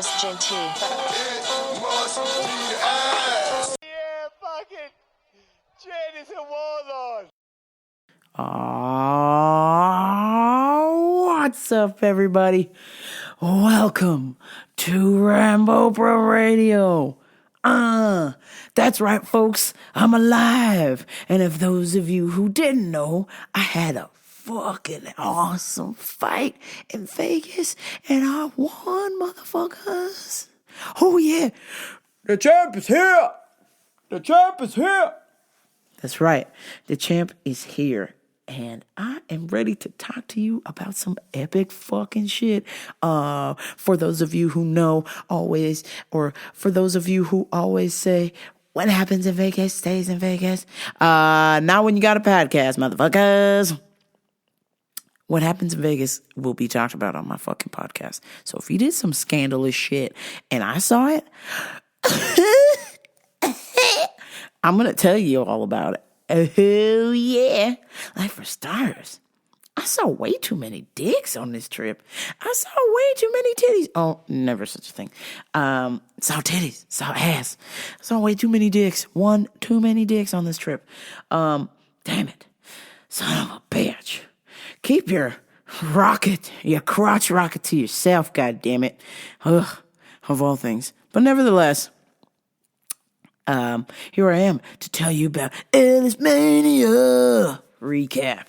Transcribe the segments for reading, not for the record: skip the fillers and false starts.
most gentil. It must be ass. Yeah, fucking Jett is a warlord. What's up, everybody? Welcome to Rambo Pro Radio. That's right, folks. I'm alive. And if those of you who didn't know, I had a fucking awesome fight in Vegas, and I won, motherfuckers. Oh, yeah. The champ is here. The champ is here. That's right. The champ is here. And I am ready to talk to you about some epic fucking shit. For those of you who know always, or for those of you who always say, what happens in Vegas stays in Vegas. Not when you got a podcast, motherfuckers. What happens in Vegas will be talked about on my fucking podcast. So if you did some scandalous shit and I saw it, I'm going to tell you all about it. Oh, yeah. Like, for starters, I saw way too many dicks on this trip. I saw way too many titties. Oh, never such a thing. Saw titties. Saw ass. Saw way too many dicks. One too many dicks on this trip. Damn it. Son of a bitch. Keep your crotch rocket to yourself, goddammit. Ugh, of all things. But nevertheless, here I am to tell you about Ellismania recap.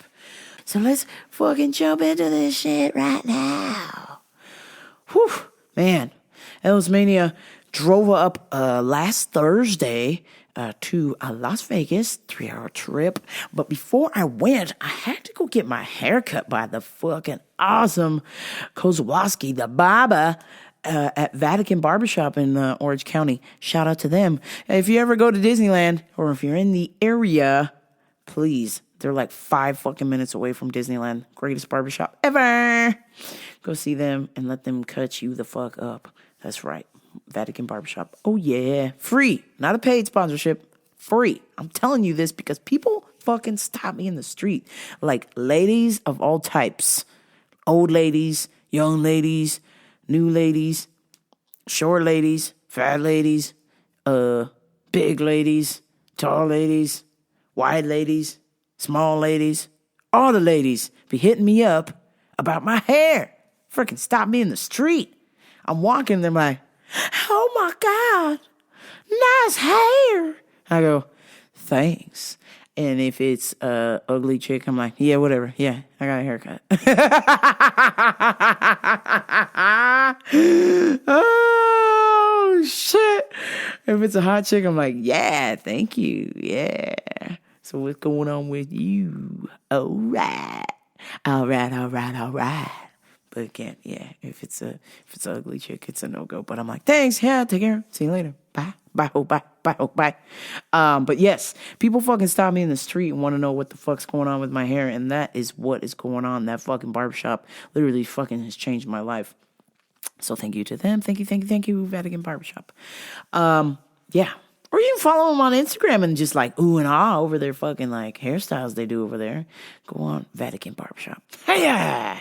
So let's fucking jump into this shit right now. Whew, man. Ellismania drove up last Thursday to Las Vegas, 3-hour trip. But before I went, I had to go get my hair cut by the fucking awesome Kozłowski, the Baaar, at Vatican Barbershop in Orange County. Shout out to them. If you ever go to Disneyland, or if you're in the area, please, they're like 5 fucking minutes away from Disneyland. Greatest barbershop ever. Go see them and let them cut you the fuck up. That's right. Vatican Barbershop. Oh yeah. Free. Not a paid sponsorship. Free. I'm telling you this because people fucking stop me in the street. Like ladies of all types. Old ladies, young ladies, new ladies, short ladies, fat ladies, big ladies, tall ladies, wide ladies, small ladies. All the ladies be hitting me up about my hair. Freaking stop me in the street. I'm walking, they're like, oh my God, nice hair. I go, thanks. And if it's ugly chick, I'm like, yeah, whatever. Yeah, I got a haircut. Oh, shit. If it's a hot chick, I'm like, yeah, thank you. Yeah. So what's going on with you? All right. But again, yeah, if it's an ugly chick, it's a no-go. But I'm like, thanks, yeah, take care. See you later. Bye. Bye. But yes, people fucking stop me in the street and want to know what the fuck's going on with my hair, and that is what is going on. That fucking barbershop literally fucking has changed my life. So thank you to them. Thank you, Vatican Barbershop. Yeah. Or you can follow them on Instagram and just like ooh and ah over their fucking like hairstyles they do over there. Go on, Vatican Barbershop. Hey-ya!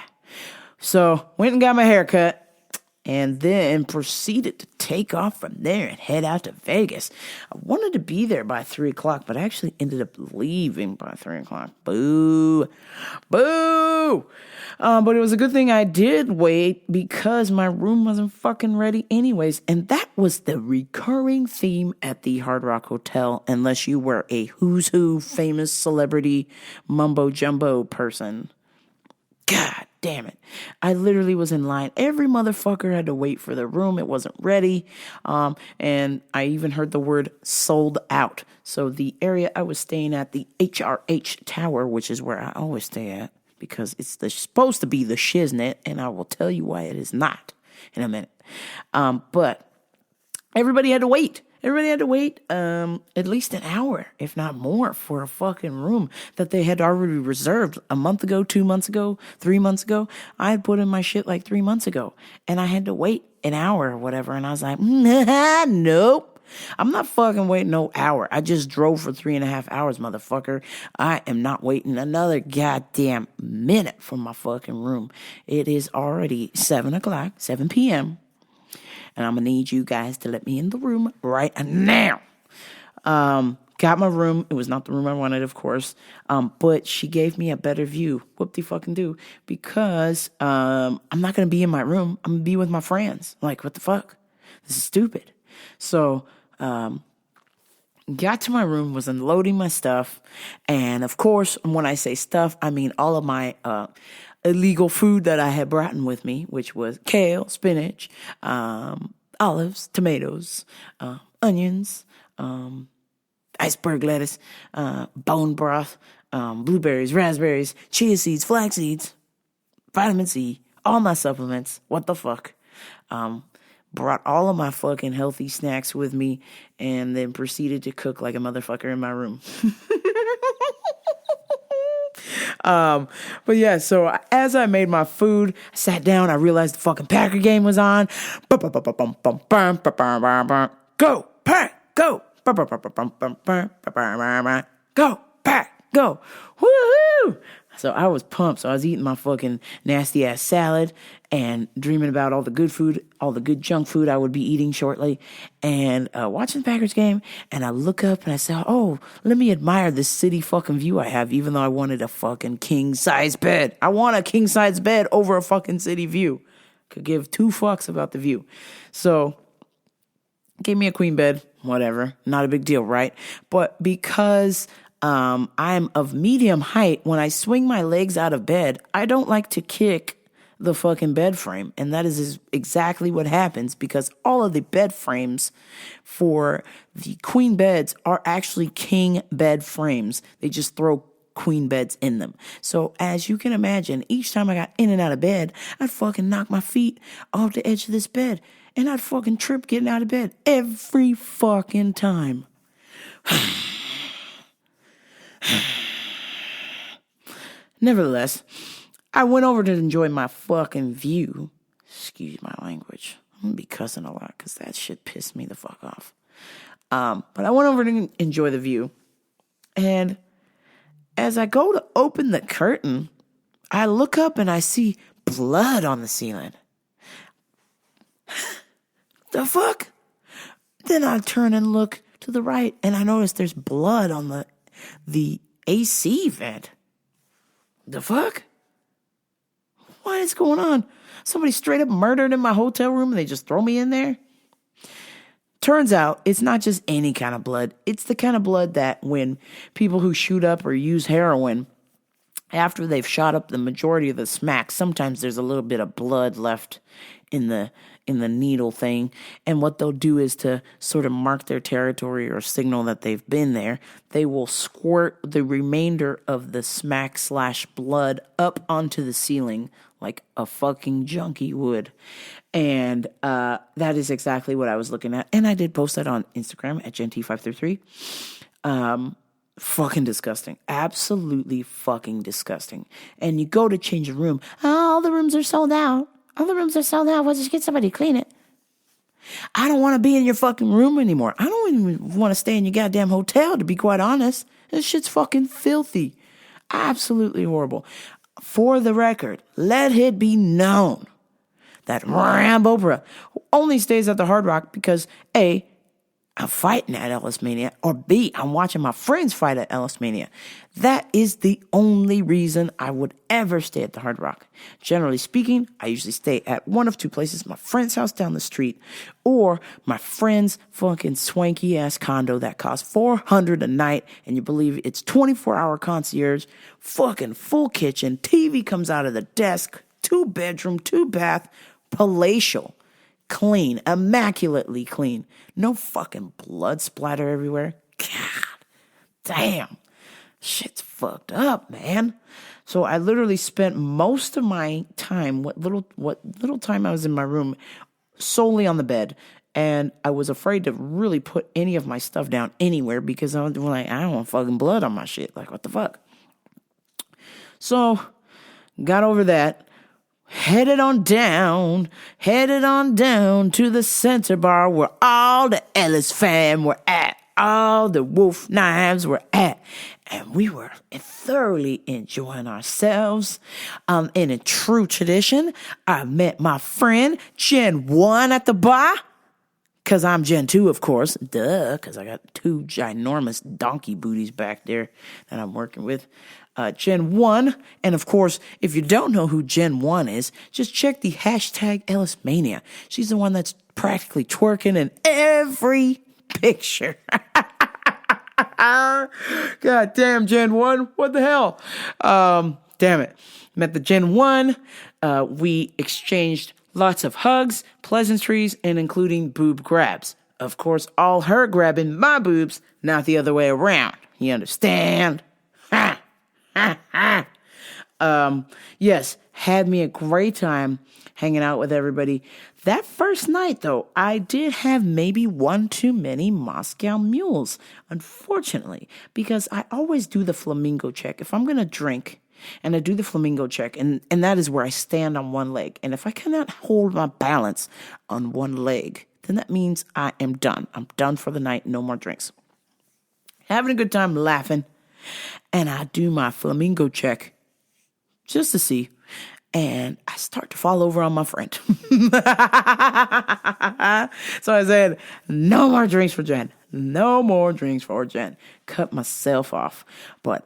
So, went and got my hair cut, and then proceeded to take off from there and head out to Vegas. I wanted to be there by 3 o'clock, but I actually ended up leaving by 3 o'clock. Boo! But it was a good thing I did wait because my room wasn't fucking ready anyways. And that was the recurring theme at the Hard Rock Hotel, unless you were a who's who famous celebrity mumbo jumbo person. God damn it. I literally was in line. Every motherfucker had to wait for their room. It wasn't ready. And I even heard the word sold out. So the area I was staying at, the HRH Tower, which is where I always stay at, because it's supposed to be the shiznit, and I will tell you why it is not in a minute. But everybody had to wait. Everybody had to wait at least an hour, if not more, for a fucking room that they had already reserved a month ago, 2 months ago, 3 months ago. I had put in my shit like 3 months ago, and I had to wait an hour or whatever, and I was like, nope. I'm not fucking waiting no hour. I just drove for 3.5 hours, motherfucker. I am not waiting another goddamn minute for my fucking room. It is already 7 p.m. And I'm going to need you guys to let me in the room right now. Got my room. It was not the room I wanted, of course. But she gave me a better view. Whoop-de-fucking-do. Because I'm not going to be in my room. I'm going to be with my friends. Like, what the fuck? This is stupid. So, got to my room, was unloading my stuff. And, of course, when I say stuff, I mean all of my illegal food that I had brought in with me, which was kale, spinach, olives, tomatoes, onions, iceberg lettuce, bone broth, blueberries, raspberries, chia seeds, flax seeds, vitamin C, all my supplements. What the fuck? Brought all of my fucking healthy snacks with me and then proceeded to cook like a motherfucker in my room. But yeah, so as I made my food, I sat down, I realized the fucking Packer game was on. Go, Pack, go. Go, Pack, go. Woohoo! So I was pumped. So I was eating my fucking nasty ass salad and dreaming about all the good food, all the good junk food I would be eating shortly, and watching the Packers game. And I look up and I say, oh, let me admire this city fucking view I have, even though I wanted a fucking king size bed. I want a king size bed over a fucking city view. Could give two fucks about the view. So gave me a queen bed, whatever. Not a big deal, right? But because I'm of medium height, when I swing my legs out of bed, I don't like to kick the fucking bed frame. And that is exactly what happens, because all of the bed frames for the queen beds are actually king bed frames. They just throw queen beds in them. So as you can imagine, each time I got in and out of bed, I'd fucking knock my feet off the edge of this bed. And I'd fucking trip getting out of bed every fucking time. Nevertheless, I went over to enjoy my fucking view. Excuse my language. I'm going to be cussing a lot because that shit pissed me the fuck off. But I went over to enjoy the view. And as I go to open the curtain, I look up and I see blood on the ceiling. The fuck? Then I turn and look to the right and I notice there's blood on the AC vent. The fuck? What is going on? Somebody straight up murdered in my hotel room and they just throw me in there? Turns out it's not just any kind of blood. It's the kind of blood that when people who shoot up or use heroin, after they've shot up the majority of the smack, sometimes there's a little bit of blood left in the needle thing. And what they'll do is to sort of mark their territory or signal that they've been there, they will squirt the remainder of the smack/blood up onto the ceiling like a fucking junkie would. And that is exactly what I was looking at. And I did post that on Instagram at Gent533. Fucking disgusting. Absolutely fucking disgusting. And you go to change a room. Oh, all the rooms are sold out. All the rooms are sold out. Well, just get somebody to clean it. I don't want to be in your fucking room anymore. I don't even want to stay in your goddamn hotel, to be quite honest. This shit's fucking filthy. Absolutely horrible. For the record, let it be known that Rambo Bruh only stays at the Hard Rock because A, I'm fighting at Ellismania, or B, I'm watching my friends fight at Ellismania. That is the only reason I would ever stay at the Hard Rock. Generally speaking, I usually stay at one of two places, my friend's house down the street, or my friend's fucking swanky ass condo that costs $400 a night, and you believe it's 24-hour concierge, fucking full kitchen, TV comes out of the desk, 2-bedroom, 2-bath, palatial. Clean, immaculately clean. No fucking blood splatter everywhere. God damn. Shit's fucked up, man. So I literally spent most of my time, what little time I was in my room, solely on the bed. And I was afraid to really put any of my stuff down anywhere because I was like, I don't want fucking blood on my shit. Like, what the fuck? So, got over that. Headed on down to the center bar where all the Ellis fam were at. all the wolf knives were at. And we were thoroughly enjoying ourselves. In a true tradition, I met my friend Gen 1 at the bar. Because I'm Gen 2, of course. Duh, because I got 2 ginormous donkey booties back there that I'm working with. Gen 1. And, of course, if you don't know who Gen 1 is, just check the hashtag Ellismania. She's the one that's practically twerking in every picture. God damn, Gen 1. What the hell? Damn it. Met the Gen 1. We exchanged lots of hugs, pleasantries, and including boob grabs. Of course, all her grabbing my boobs, not the other way around. You understand? Yes, had me a great time hanging out with everybody. That first night, though, I did have maybe one too many Moscow mules, unfortunately, because I always do the flamingo check. If I'm going to drink, and I do the flamingo check, and that is where I stand on one leg. And if I cannot hold my balance on one leg, then that means I am done. I'm done for the night. No more drinks. Having a good time laughing. And I do my flamingo check just to see. And I start to fall over on my friend. So I said, no more drinks for Jen. No more drinks for Jen. Cut myself off. But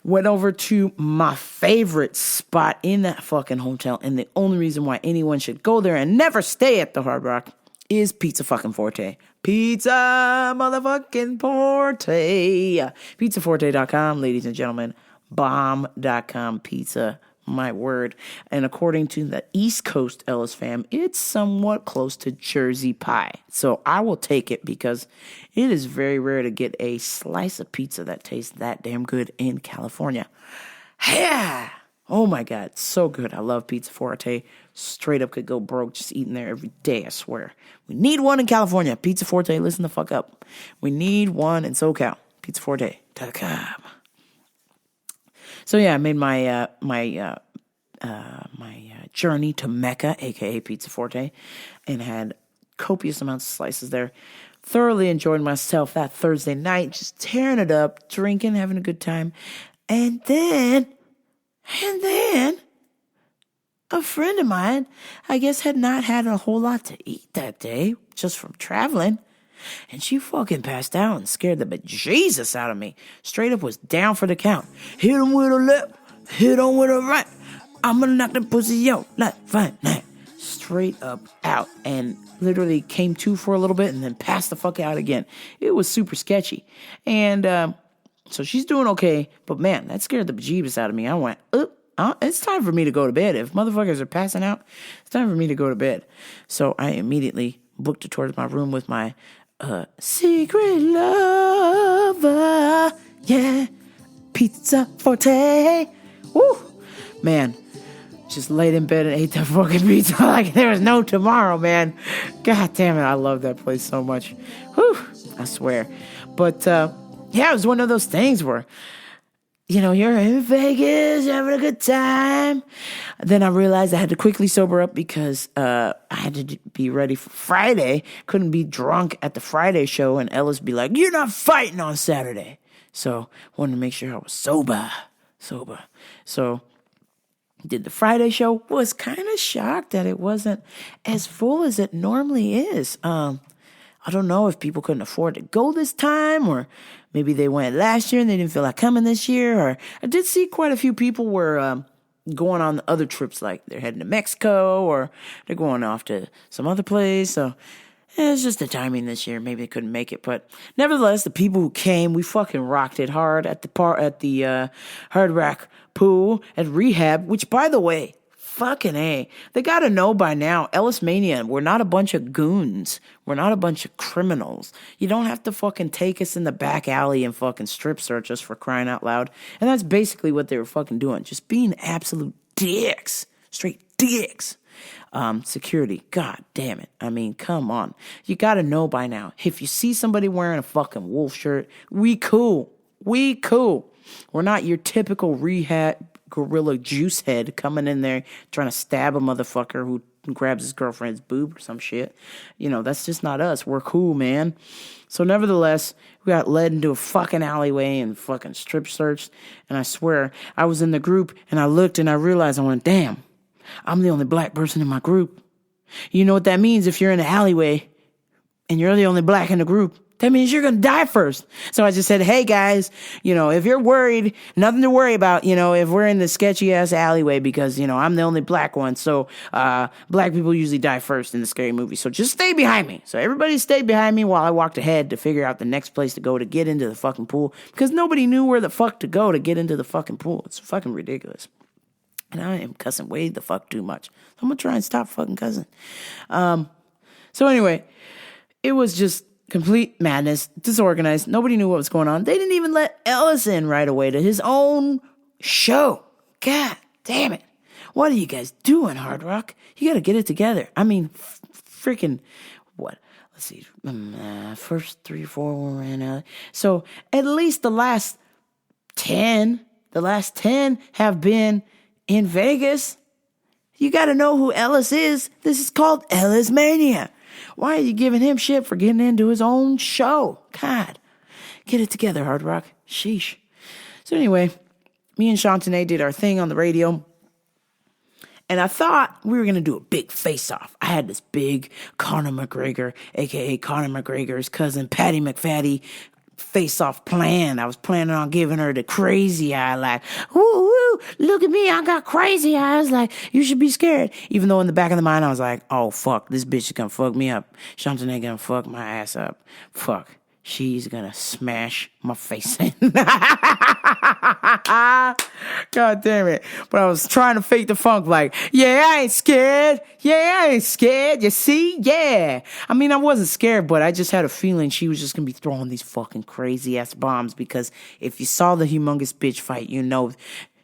went over to my favorite spot in that fucking hotel. And the only reason why anyone should go there and never stay at the Hard Rock is Pizza fucking Forte. Pizza motherfucking Forte. PizzaForte.com, ladies and gentlemen. Bomb.com pizza. My word. And according to the East Coast Ellis fam, it's somewhat close to Jersey pie. So I will take it because it is very rare to get a slice of pizza that tastes that damn good in California. Yeah. Oh my God. So good. I love Pizza Forte. Straight up could go broke just eating there every day, I swear. We need one in California. Pizza Forte, listen the fuck up. We need one in SoCal. PizzaForte.com. So yeah, I made my journey to Mecca, aka Pizza Forte, and had copious amounts of slices there. Thoroughly enjoyed myself that Thursday night, just tearing it up, drinking, having a good time, and then, a friend of mine, I guess, had not had a whole lot to eat that day, just from traveling. And she fucking passed out and scared the bejesus out of me. Straight up was down for the count. Hit him with a left, hit on with a right. I'm gonna knock the pussy out like fine night. Straight up out. And literally came to for a little bit and then passed the fuck out again. It was super sketchy. And so she's doing okay. But man, that scared the bejesus out of me. I went, it's time for me to go to bed. If motherfuckers are passing out, it's time for me to go to bed. So I immediately booked it towards my room with my secret lover, yeah, Pizza Forte, woo, man, just laid in bed and ate that fucking pizza like there was no tomorrow, man. God damn it, I love that place so much, whew, I swear. But yeah, it was one of those things where, you know, you're in Vegas, you're having a good time. Then I realized I had to quickly sober up because I had to be ready for Friday. Couldn't be drunk at the Friday show and Ellis be like, you're not fighting on Saturday. So wanted to make sure I was sober. So did the Friday show. Was kind of shocked that it wasn't as full as it normally is. I don't know if people couldn't afford to go this time, or maybe they went last year and they didn't feel like coming this year. Or I did see quite a few people were going on other trips, like they're heading to Mexico or they're going off to some other place. So it's just the timing this year. Maybe they couldn't make it, but nevertheless, the people who came, we fucking rocked it hard at the Hard Rock pool at Rehab. Which, by the way, fucking A. They gotta know by now, Ellismania, we're not a bunch of goons. We're not a bunch of criminals. You don't have to fucking take us in the back alley and fucking strip search us, for crying out loud. And that's basically what they were fucking doing. Just being absolute dicks. Straight dicks. Security, god damn it. I mean, come on. You gotta know by now. If you see somebody wearing a fucking wolf shirt, we cool. We're not your typical Rehab gorilla juice head coming in there trying to stab a motherfucker who grabs his girlfriend's boob or some shit. You know, that's just not us. We're cool, man. So nevertheless, we got led into a fucking alleyway and fucking strip searched. And I swear, I was in the group and I looked and I realized, I went, damn, I'm the only black person in my group. You know what that means if you're in the alleyway and you're the only black in the group? That means you're going to die first. So I just said, hey, guys, you know, if you're worried, nothing to worry about, you know, if we're in the sketchy-ass alleyway because, you know, I'm the only black one. So black people usually die first in the scary movie. So just stay behind me. So everybody stayed behind me while I walked ahead to figure out the next place to go to get into the fucking pool because nobody knew where the fuck to go to get into the fucking pool. It's fucking ridiculous. And I am cussing way the fuck too much. So I'm going to try and stop fucking cussing. So anyway, it was just complete madness, disorganized. Nobody knew what was going on. They didn't even let Ellis in right away to his own show. God damn it. What are you guys doing, Hard Rock? You got to get it together. I mean, freaking, what? Let's see. First 3 or 4 were in LA. So at least the last 10 have been in Vegas. You got to know who Ellis is. This is called Ellismania. Why are you giving him shit for getting into his own show? God, get it together, Hard Rock. Sheesh. So anyway, me and Shantae did our thing on the radio. And I thought we were going to do a big face-off. I had this big Conor McGregor, a.k.a. Conor McGregor's cousin, Patty McFatty, face-off plan. I was planning on giving her the crazy eye, like, woo, woo, look at me, I got crazy eyes, like, you should be scared. Even though in the back of the mind, I was like, oh, fuck, this bitch is gonna fuck me up. Shantae gonna fuck my ass up. Fuck, she's gonna smash my face in. God damn it. But I was trying to fake the funk like, yeah, I ain't scared. Yeah, I ain't scared. You see? Yeah. I mean, I wasn't scared, but I just had a feeling she was just going to be throwing these fucking crazy ass bombs because if you saw the humongous bitch fight, you know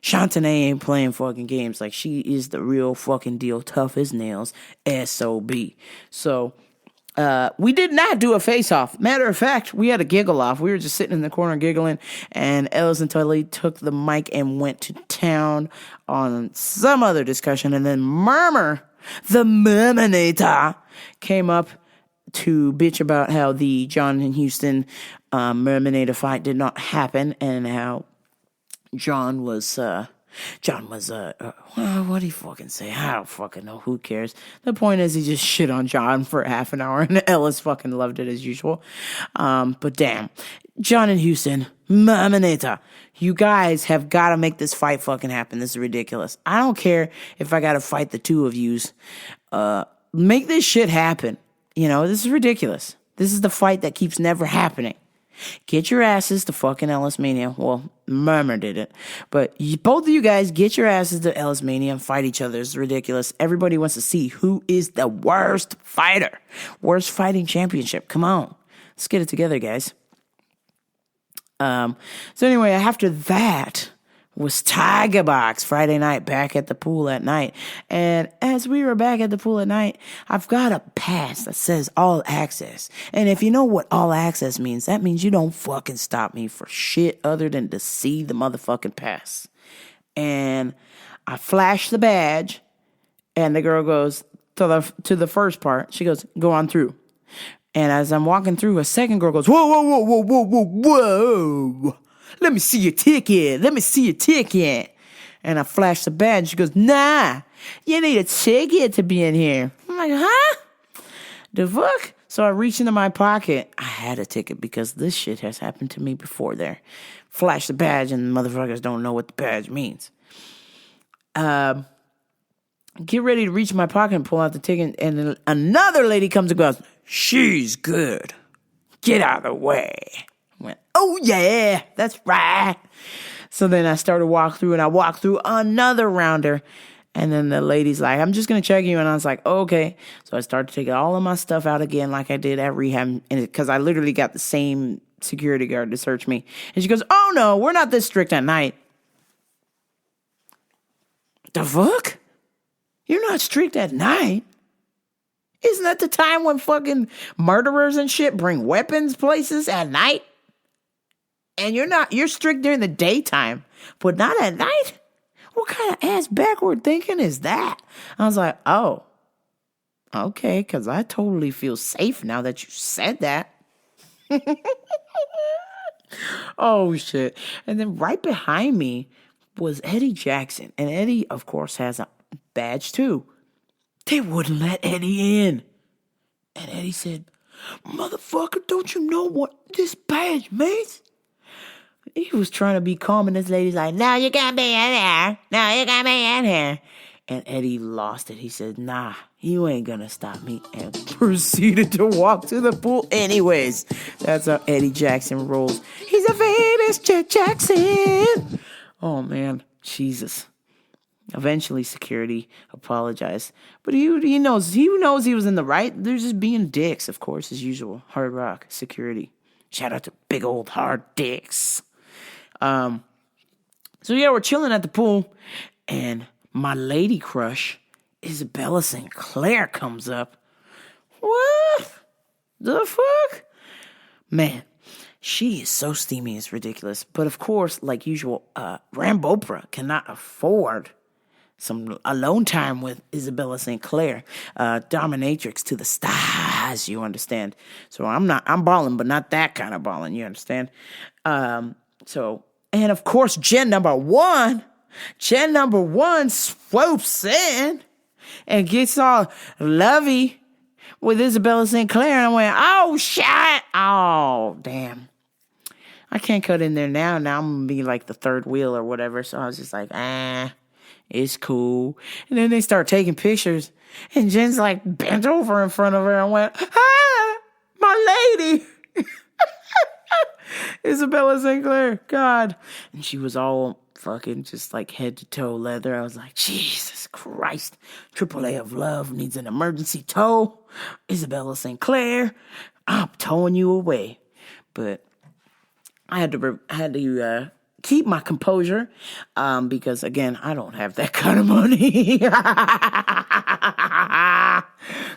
Shantae ain't playing fucking games. Like, she is the real fucking deal. Tough as nails. S.O.B. So we did not do a face-off. Matter of fact, we had a giggle-off. We were just sitting in the corner giggling, and Ellis and Tully took the mic and went to town on some other discussion, and then Murmur, the Murminator, came up to bitch about how the John and Houston Murminator fight did not happen, and how John was, what do you fucking say? I don't fucking know. Who cares? The point is he just shit on John for half an hour and Ellis fucking loved it as usual. But damn, John and Houston, Mamaneta, you guys have got to make this fight fucking happen. This is ridiculous. I don't care if I got to fight the two of yous. Make this shit happen. You know, this is ridiculous. This is the fight that keeps never happening. Get your asses to fucking Ellismania. Well, Murmur did it. But both of you guys, get your asses to Ellismania and fight each other. It's ridiculous. Everybody wants to see who is the worst fighter. Worst fighting championship. Come on. Let's get it together, guys. So anyway, after that was Tiger Box Friday night, back at the pool at night. And as we were back at the pool at night, I've got a pass that says all access. And if you know what all access means, that means you don't fucking stop me for shit other than to see the motherfucking pass. And I flash the badge, and the girl goes to the first part. She goes, go on through. And as I'm walking through, a second girl goes, whoa, whoa, whoa, whoa, whoa, whoa, whoa. Let me see your ticket. Let me see your ticket. And I flash the badge. She goes, nah, you need a ticket to be in here. I'm like, huh? The fuck? So I reach into my pocket. I had a ticket because this shit has happened to me before there. Flash the badge and the motherfuckers don't know what the badge means. Get ready to reach my pocket and pull out the ticket. And then another lady comes and goes, she's good. Get out of the way. I went, oh yeah, that's right. So then I started to walk through, and I walked through another rounder. And then the lady's like, I'm just going to check you. And I was like, okay. So I started to take all of my stuff out again like I did at rehab. Because I literally got the same security guard to search me. And she goes, oh no, we're not this strict at night. The fuck? You're not strict at night? Isn't that the time when fucking murderers and shit bring weapons places at night? And you're strict during the daytime, but not at night? What kind of ass backward thinking is that? I was like, oh, Okay, because I totally feel safe now that you said that. Oh, shit. And then right behind me was Eddie Jackson. And Eddie, of course, has a badge too. They wouldn't let Eddie in. And Eddie said, motherfucker, don't you know what this badge means? He was trying to be calm, and this lady's like, no, you gotta be in here. No, you gotta be in here. And Eddie lost it. He said, nah, you ain't gonna stop me. And proceeded to walk to the pool anyways. That's how Eddie Jackson rolls. He's a famous Jett Jackson. Oh, man. Jesus. Eventually, security apologized. But he knows he was in the right. They're just being dicks, of course, as usual. Hard Rock security. Shout out to big old hard dicks. So yeah, we're chilling at the pool, and my lady crush, Isabella Sinclair, comes up. What the fuck? Man, she is so steamy, it's ridiculous. But of course, like usual, Rambopra cannot afford some alone time with Isabella Sinclair, dominatrix to the stars, you understand? So I'm balling, but not that kind of balling, you understand? And of course, Gen number one swoops in and gets all lovey with Isabella Sinclair. And I went, oh, shit. Oh, damn. I can't cut in there now. Now I'm going to be like the third wheel or whatever. So I was just like, it's cool. And then they start taking pictures. And Jen's like bent over in front of her. I went, my lady. Isabella Sinclair, God. And she was all fucking just like head to toe leather. I was like, Jesus Christ. AAA of Love needs an emergency tow. Isabella Sinclair, I'm towing you away. But I had to keep my composure because, again, I don't have that kind of money.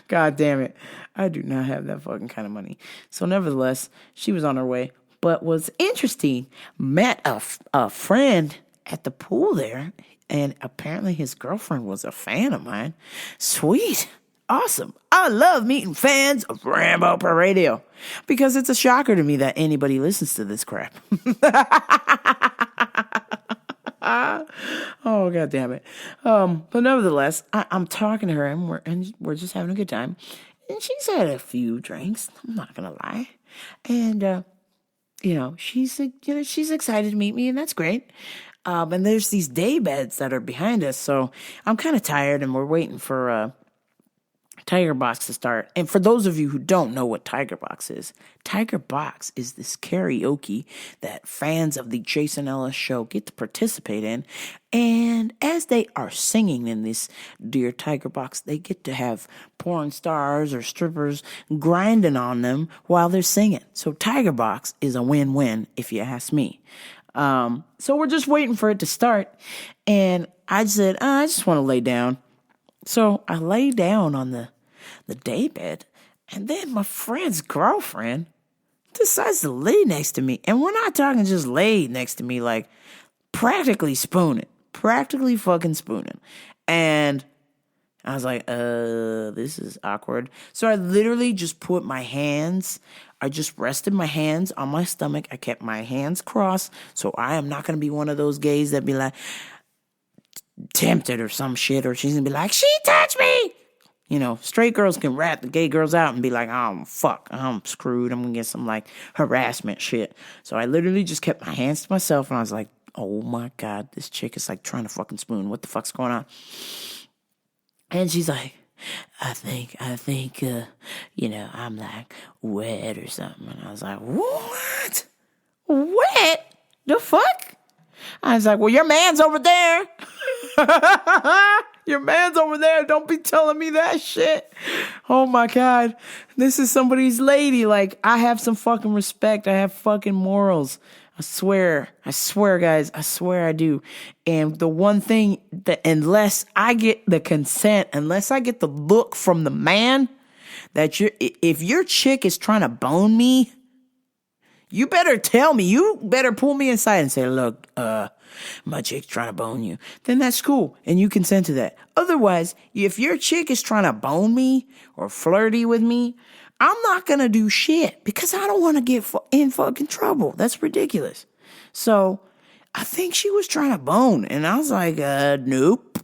God damn it. I do not have that fucking kind of money. So nevertheless, she was on her way. But was interesting, met a friend at the pool there, and apparently his girlfriend was a fan of mine. Sweet. Awesome. I love meeting fans of Rambo Per Radio because it's a shocker to me that anybody listens to this crap. Oh, God damn it. But nevertheless, I'm talking to her, and we're just having a good time. And she's had a few drinks. I'm not going to lie. And, she's excited to meet me, and that's great. And there's these day beds that are behind us, so I'm kind of tired, and we're waiting for Tiger Box to start. And for those of you who don't know what Tiger Box is this karaoke that fans of the Jason Ellis show get to participate in. And as they are singing in this dear Tiger Box, they get to have porn stars or strippers grinding on them while they're singing. So Tiger Box is a win-win, if you ask me. So we're just waiting for it to start. And I said, I just want to lay down. So I lay down on the daybed, and then my friend's girlfriend decides to lay next to me. And we're not talking just lay next to me, like practically fucking spooning. And I was like, this is awkward. So I literally just I just rested my hands on my stomach. I kept my hands crossed. So I am not going to be one of those gays that be like, tempted or some shit, or she's gonna be like, she touched me. Straight girls can rat the gay girls out and be like, oh, fuck, I'm screwed. I'm gonna get some like harassment shit. So I literally just kept my hands to myself, and I was like, oh my God, this chick is like trying to fucking spoon. What the fuck's going on? And she's like, I think, I'm like wet or something. And I was like, what? Wet? The fuck? I was like, well, your man's over there. Your man's over there. Don't be telling me that shit. Oh my God. This is somebody's lady. Like, I have some fucking respect. I have fucking morals. I swear, guys. I swear I do. And the one thing that, unless I get the consent, unless I get the look from the man that if your chick is trying to bone me, You better tell me. You better pull me inside and say, look, my chick's trying to bone you. Then that's cool, and you consent to that. Otherwise, if your chick is trying to bone me or flirty with me, I'm not going to do shit because I don't want to get in fucking trouble. That's ridiculous. So I think she was trying to bone, and I was like, nope.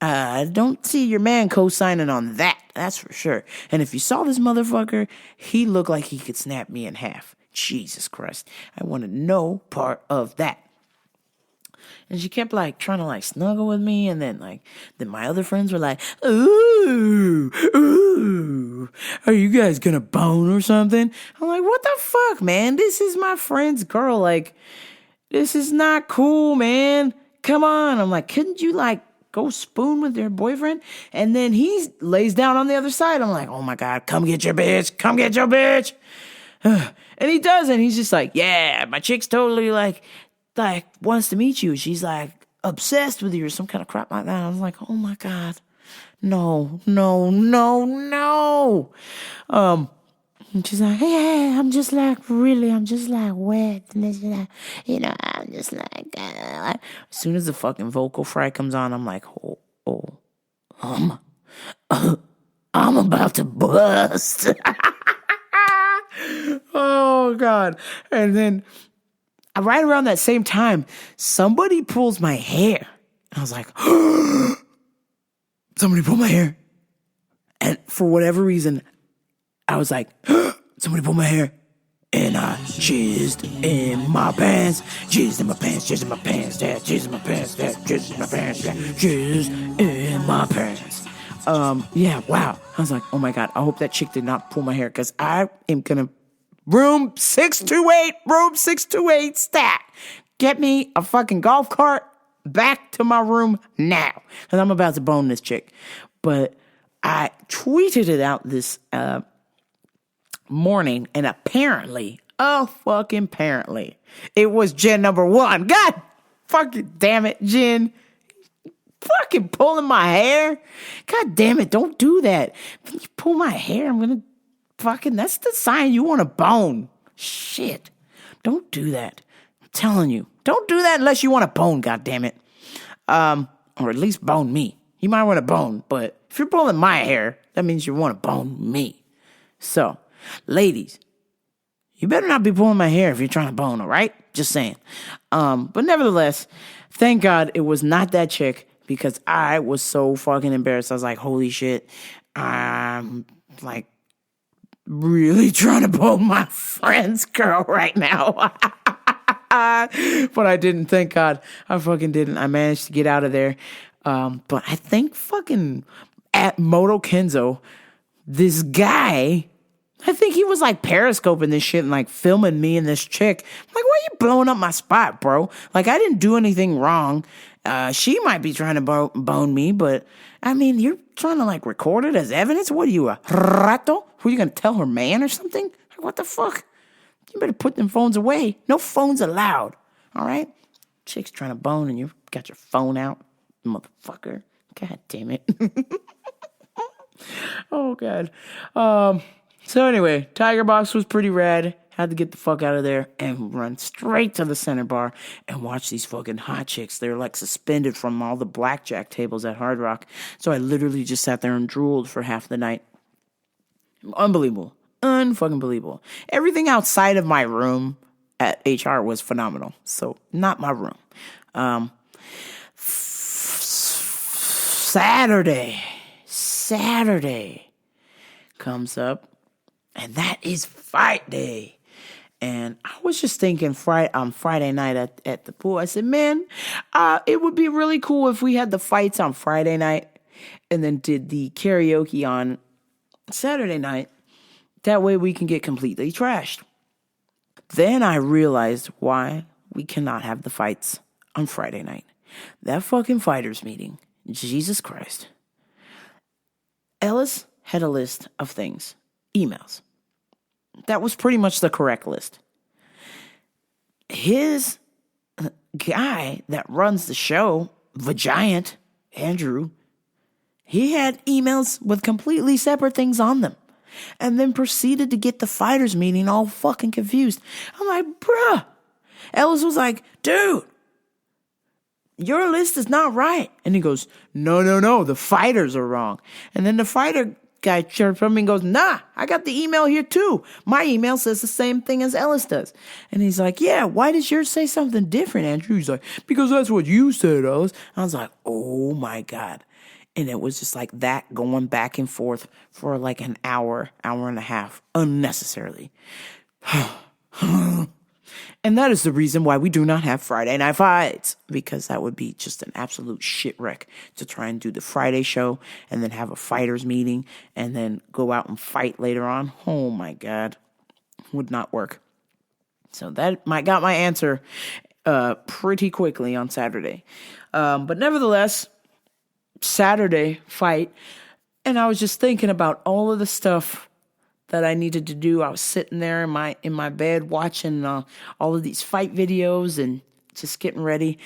I don't see your man co-signing on that. That's for sure. And if you saw this motherfucker, he looked like he could snap me in half. Jesus Christ. I wanted no part of that. And she kept like trying to like snuggle with me, and then my other friends were like, ooh, are you guys gonna bone or something? I'm like, what the fuck, man? This is my friend's girl. Like, this is not cool, man. Come on. I'm like, couldn't you like go spoon with your boyfriend? And then he lays down on the other side. I'm like, oh my God, come get your bitch. Come get your bitch. And he does, and he's just like, yeah, my chick's totally like wants to meet you. She's like obsessed with you or some kind of crap like that. I was like, oh my God, no. And she's like, yeah, I'm just like wet. And it's like, I'm just like, as soon as the fucking vocal fry comes on, I'm like, I'm about to bust. Oh God. And then right around that same time, somebody pulls my hair. And I was like, somebody pulled my hair. And for whatever reason, I was like, somebody pulled my hair. And I jizzed in my pants. Jizzed in my pants, jizzed in my pants, dad, jizzed in my pants, dad, jizzed in my pants, dad, jizzed in my pants. Yeah, wow. I was like, oh my God, I hope that chick did not pull my hair, because I am gonna room 628 stat. Get me a fucking golf cart back to my room now, because I'm about to bone this chick. But I tweeted it out this morning, and apparently, it was Jen number one. God fucking damn it, Jen. Fucking pulling my hair. God damn it, don't do that. When you pull my hair, I'm gonna that's the sign you want to bone. Shit. Don't do that. I'm telling you. Don't do that unless you want to bone, God damn it. Or at least bone me. You might want to bone, but if you're pulling my hair, that means you want to bone me. So, ladies, you better not be pulling my hair if you're trying to bone, all right? Just saying. But nevertheless, thank God it was not that chick, because I was so fucking embarrassed. I was like, holy shit. I'm like really trying to bone my friend's girl right now. But I didn't, thank God. I fucking didn't. I managed to get out of there. But I think fucking at Moto Kenzo, this guy, I think he was like periscoping this shit and like filming me and this chick. I'm like, why are you blowing up my spot, bro? Like, I didn't do anything wrong. She might be trying to bone me, but I mean, you're trying to like record it as evidence? What are you, a rato? Who are you going to tell her man or something? Like, what the fuck? You better put them phones away. No phones allowed. All right? Chick's trying to bone and you got your phone out, motherfucker. God damn it. Oh, God. So anyway, Tiger Box was pretty rad. Had to get the fuck out of there and run straight to the center bar and watch these fucking hot chicks. They're like suspended from all the blackjack tables at Hard Rock. So I literally just sat there and drooled for half the night. Unbelievable. Unfucking believable. Everything outside of my room at HR was phenomenal. So not my room. Saturday comes up, and that is fight day. And I was just thinking on Friday night at the pool, I said, man, it would be really cool if we had the fights on Friday night and then did the karaoke on Saturday night. That way we can get completely trashed. Then I realized why we cannot have the fights on Friday night. That fucking fighters meeting, Jesus Christ. Ellis had a list of things, emails. That was pretty much the correct list. His guy that runs the show, Vagiant, Andrew, he had emails with completely separate things on them. and then proceeded to get the fighters meeting all fucking confused. I'm like, bruh. Ellis was like, dude, your list is not right. And he goes, no, the fighters are wrong. And then the fighter guy chirps from me and goes, nah, I got the email here too. My email says the same thing as Ellis does. And he's like, yeah, why does yours say something different, Andrew? He's like, because that's what you said, Ellis. I was like, oh my God. And it was just like that going back and forth for like an hour and a half, unnecessarily. And that is the reason why we do not have Friday Night Fights, because that would be just an absolute shit wreck to try and do the Friday show and then have a fighters meeting and then go out and fight later on. Oh my God, would not work. So that got my answer pretty quickly on Saturday. But nevertheless, Saturday fight, and I was just thinking about all of the stuff that I needed to do. I was sitting there in my bed watching all of these fight videos and just getting ready.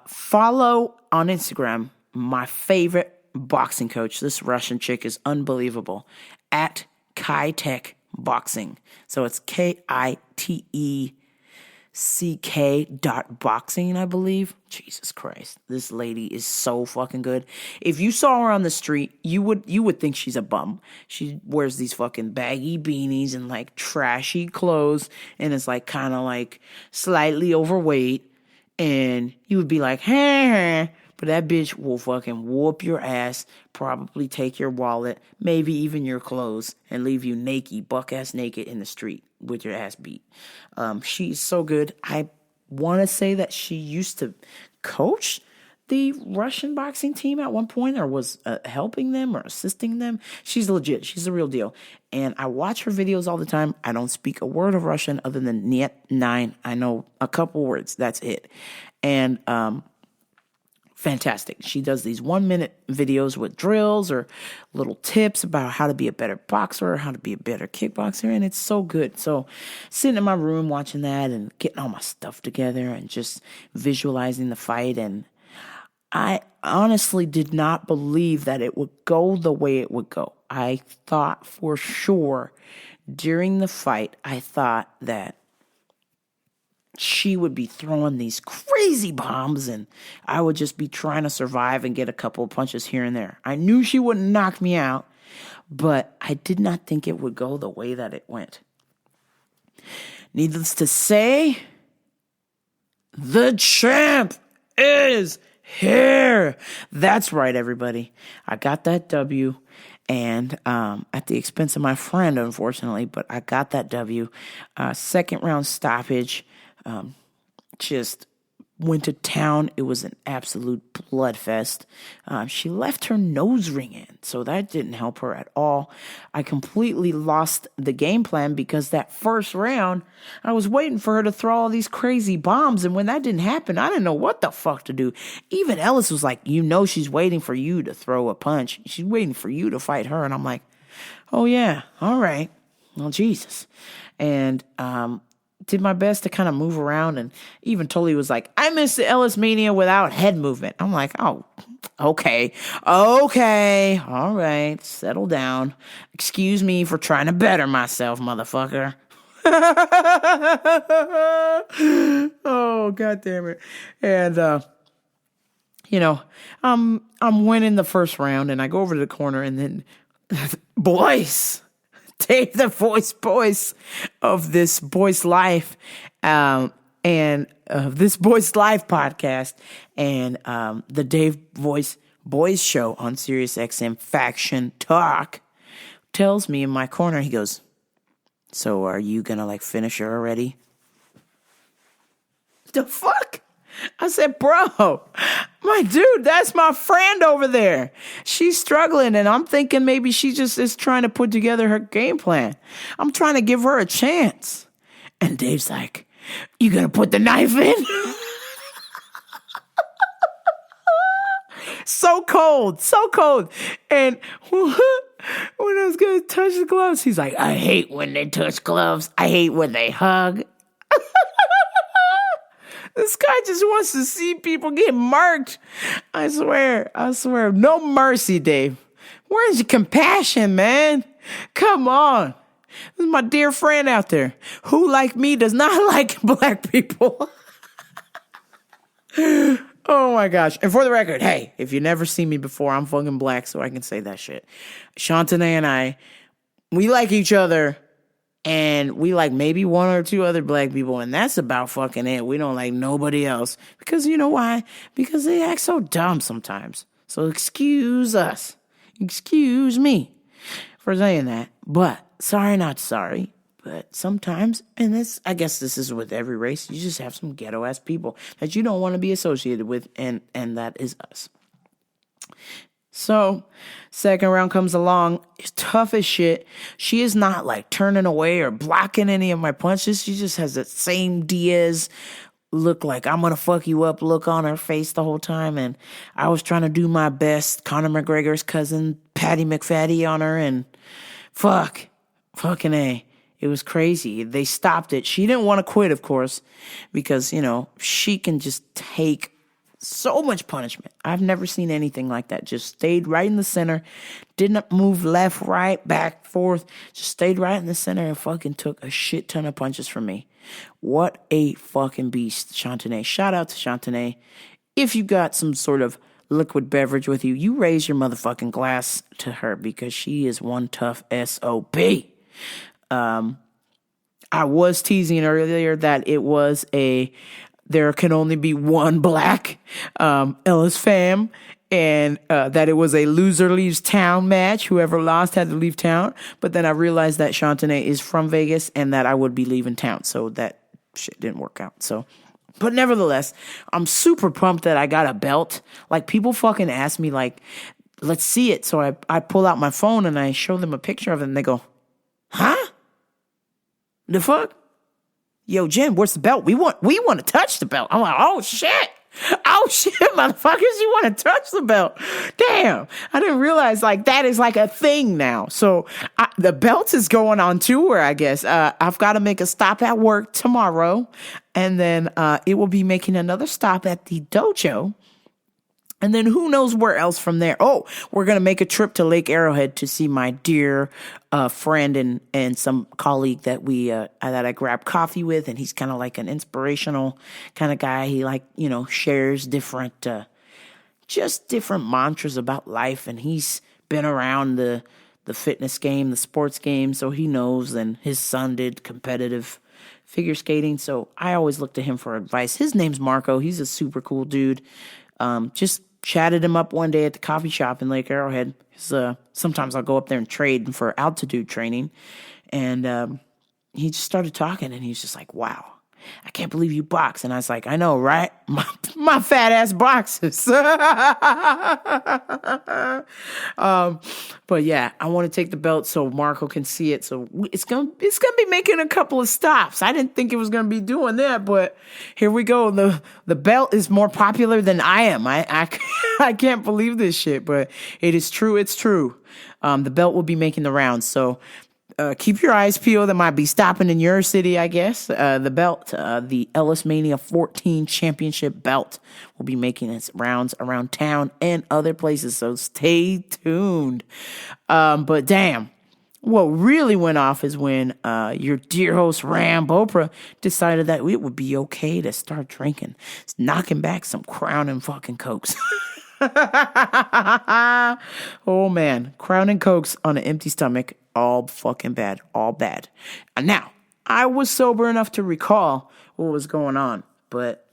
Follow on Instagram my favorite boxing coach. This Russian chick is unbelievable. At Kitech Boxing. So it's KITECK.boxing, I believe. Jesus Christ. This lady is so fucking good. If you saw her on the street, you would think she's a bum. She wears these fucking baggy beanies and like trashy clothes and is like kind of like slightly overweight. And you would be like, hey. But that bitch will fucking whoop your ass, probably take your wallet, maybe even your clothes, and leave you naked, buck-ass naked in the street with your ass beat. She's so good. I want to say that she used to coach the Russian boxing team at one point, or was helping them or assisting them. She's legit. She's the real deal. And I watch her videos all the time. I don't speak a word of Russian other than Niet 9. I know a couple words. That's it. And fantastic. She does these 1-minute videos with drills or little tips about how to be a better boxer, how to be a better kickboxer, and it's so good. So sitting in my room watching that and getting all my stuff together and just visualizing the fight, and I honestly did not believe that it would go the way it would go. I thought for sure during the fight, I thought that she would be throwing these crazy bombs and I would just be trying to survive and get a couple of punches here and there. I knew she wouldn't knock me out, but I did not think it would go the way that it went. Needless to say, the champ is here. That's right, everybody. I got that W, and at the expense of my friend, unfortunately, but I got that W. Second round stoppage. Just went to town. It was an absolute bloodfest. She left her nose ring in, so that didn't help her at all. I completely lost the game plan because that first round, I was waiting for her to throw all these crazy bombs, and when that didn't happen, I didn't know what the fuck to do. Even Ellis was like, she's waiting for you to throw a punch. She's waiting for you to fight her, and I'm like, oh yeah, all right. Well, Jesus. And did my best to kind of move around, and even Tully was like, I missed the Ellismania without head movement. I'm like, oh, okay, all right, settle down. Excuse me for trying to better myself, motherfucker. Oh, God damn it. And, I'm winning the first round, and I go over to the corner, and then, boys, Dave, the voice of this Boys Life, and this Boys Life podcast, and the Dave Voice Boys show on Sirius XM Faction Talk, tells me in my corner, he goes, so are you gonna finish her already? The fuck? I said, bro, my dude, that's my friend over there. She's struggling, and I'm thinking maybe she just is trying to put together her game plan. I'm trying to give her a chance. And Dave's like, you gonna put the knife in? So cold. And when I was gonna touch the gloves, he's like, I hate when they touch gloves. I hate when they hug. This guy just wants to see people get marked. I swear. No mercy, Dave. Where's your compassion, man? Come on. This is my dear friend out there who, like me, does not like black people. Oh my gosh. And for the record, hey, if you never seen me before, I'm fucking black, so I can say that shit. Shantane and I, we like each other, and we like maybe one or two other black people, and that's about fucking it. We don't like nobody else. Because you know why? Because they act so dumb sometimes. So excuse us. Excuse me for saying that. But sorry, not sorry. But sometimes, and this, I guess this is with every race, you just have some ghetto ass people that you don't want to be associated with, and that is us. So, second round comes along, it's tough as shit. She is not like turning away or blocking any of my punches. She just has that same Diaz look, like I'm gonna fuck you up look on her face the whole time. And I was trying to do my best, Conor McGregor's cousin, Patty McFatty on her, and fucking A. It was crazy. They stopped it. She didn't want to quit, of course, because, you know, she can just take so much punishment. I've never seen anything like that. Just stayed right in the center. Didn't move left, right, back, forth. Just stayed right in the center and fucking took a shit ton of punches from me. What a fucking beast, Shantane. Shout out to Shantane. If you got some sort of liquid beverage with you, you raise your motherfucking glass to her, because she is one tough SOB. I was teasing earlier that it was there can only be one black Ellis fam, and that it was a loser leaves town match. Whoever lost had to leave town. But then I realized that Shantane is from Vegas and that I would be leaving town. So that shit didn't work out. So, but nevertheless, I'm super pumped that I got a belt. Like, people fucking ask me, like, let's see it. So I pull out my phone and I show them a picture of it, and they go, huh? The fuck? Yo, Jen, where's the belt? We want to touch the belt. I'm like, oh shit, motherfuckers, you want to touch the belt? Damn, I didn't realize like that is like a thing now. So the belt is going on tour, I guess. I've got to make a stop at work tomorrow, and then it will be making another stop at the dojo. And then who knows where else from there. Oh, we're going to make a trip to Lake Arrowhead to see my dear friend and some colleague that that I grabbed coffee with. And he's kind of like an inspirational kind of guy. He shares different mantras about life. And he's been around the fitness game, the sports game. So he knows, and his son did competitive figure skating. So I always look to him for advice. His name's Marco. He's a super cool dude. Just chatted him up one day at the coffee shop in Lake Arrowhead. Sometimes I'll go up there and trade for altitude training. And he just started talking, and he's just like, wow, I can't believe you box. And I was like, I know, right? My fat ass boxes. But yeah, I want to take the belt so Marco can see it. So it's gonna be making a couple of stops. I didn't think it was gonna be doing that, but here we go. The belt is more popular than I am. I can't believe this shit, but it is true. It's true. The belt will be making the rounds. So keep your eyes peeled. That might be stopping in your city, I guess. The belt, the Ellismania 14 championship belt, will be making its rounds around town and other places. So stay tuned. But damn, what really went off is when your dear host Ram Bopra decided that it would be okay to start drinking, knocking back some Crown and fucking Cokes. Oh man, Crown and Cokes on an empty stomach, all fucking bad, all bad. And now, I was sober enough to recall what was going on, but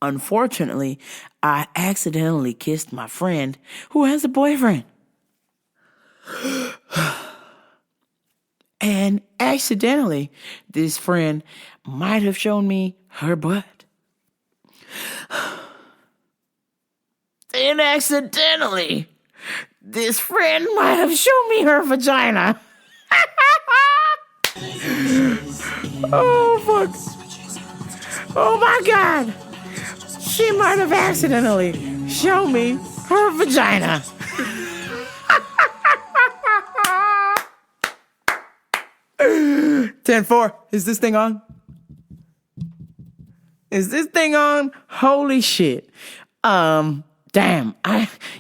unfortunately, I accidentally kissed my friend who has a boyfriend. And accidentally, this friend might have shown me her butt. And accidentally, this friend might have shown me her vagina. Oh, fuck. Oh, my God. She might have accidentally shown me her vagina. "10-4, is this thing on? Is this thing on? Holy shit. Damn,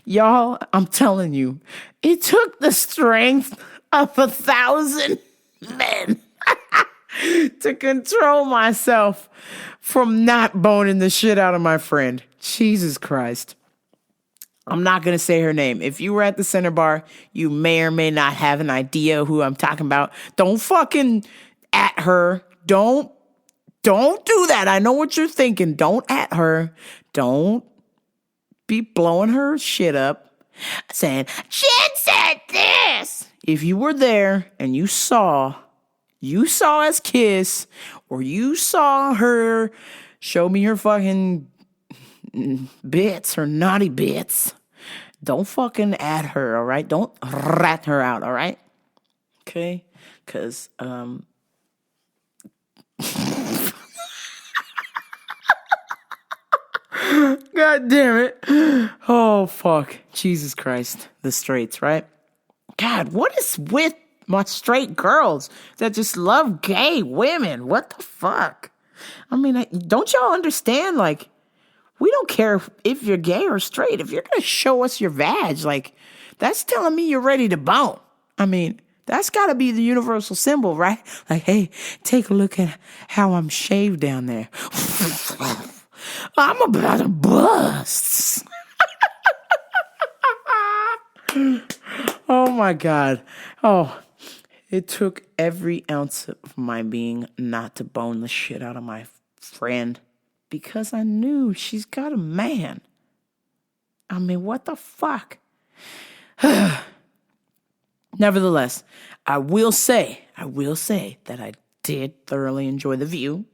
y'all, I'm telling you, it took the strength of 1,000 men to control myself from not boning the shit out of my friend. Jesus Christ. I'm not going to say her name. If you were at the center bar, you may or may not have an idea who I'm talking about. Don't fucking at her. Don't do that. I know what you're thinking. Don't at her. Don't be blowing her shit up saying, Jen said this. If you were there and you saw us kiss, or you saw her show me her fucking bits, her naughty bits, don't fucking at her, all right? Don't rat her out, all right? Okay? Because, God damn it. Oh, fuck. Jesus Christ. The straights, right? God, what is with my straight girls that just love gay women? What the fuck? I mean, don't y'all understand? Like, we don't care if you're gay or straight. If you're going to show us your vag, like, that's telling me you're ready to bone. I mean, that's got to be the universal symbol, right? Like, hey, take a look at how I'm shaved down there. I'm about to bust. Oh, my God. Oh, it took every ounce of my being not to bone the shit out of my friend because I knew she's got a man. I mean, what the fuck? Nevertheless, I will say that I did thoroughly enjoy the view.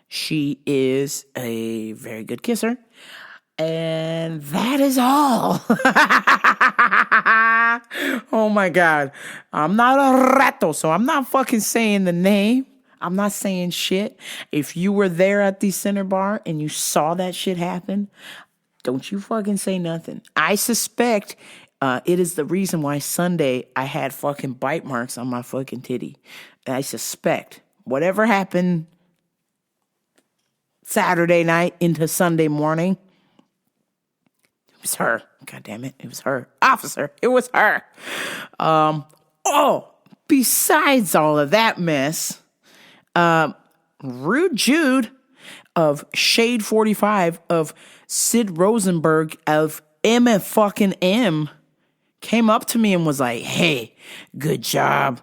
She is a very good kisser. And that is all. Oh my God. I'm not a rato, so I'm not fucking saying the name. I'm not saying shit. If you were there at the center bar and you saw that shit happen, don't you fucking say nothing. I suspect it is the reason why Sunday I had fucking bite marks on my fucking titty. I suspect whatever happened Saturday night into Sunday morning, it was her. God damn it. It was her. Officer. It was her. Besides all of that mess, Rude Jude of Shade 45 of Sid Rosenberg of M came up to me and was like, hey, good job.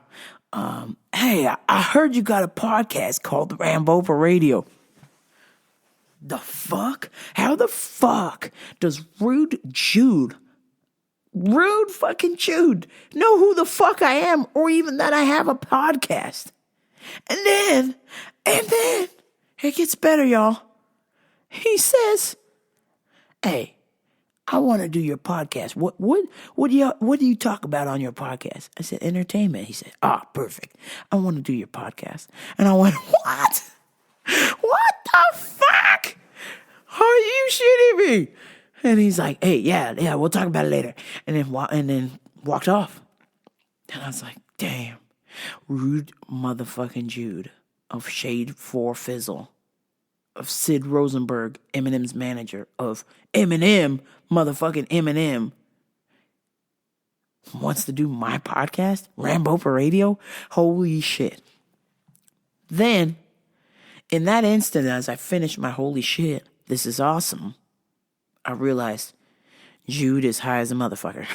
Hey, I heard you got a podcast called Rambo for Radio. The fuck? How the fuck does Rude fucking Jude know who the fuck I am or even that I have a podcast? And then, it gets better, y'all. He says, hey, I want to do your podcast. What do you talk about on your podcast? I said, entertainment. He said, perfect. I want to do your podcast. And I went, what? What the fuck? Are you shitting me? And he's like, hey, yeah, we'll talk about it later. And then walked off. And I was like, damn. Rude motherfucking Jude of Shade 4 Fizzle, of Sid Rosenberg, Eminem's manager, of Eminem, motherfucking Eminem, wants to do my podcast, Rambo for Radio? Holy shit. Then, in that instant, as I finished my holy shit, this is awesome, I realized Jude is high as a motherfucker.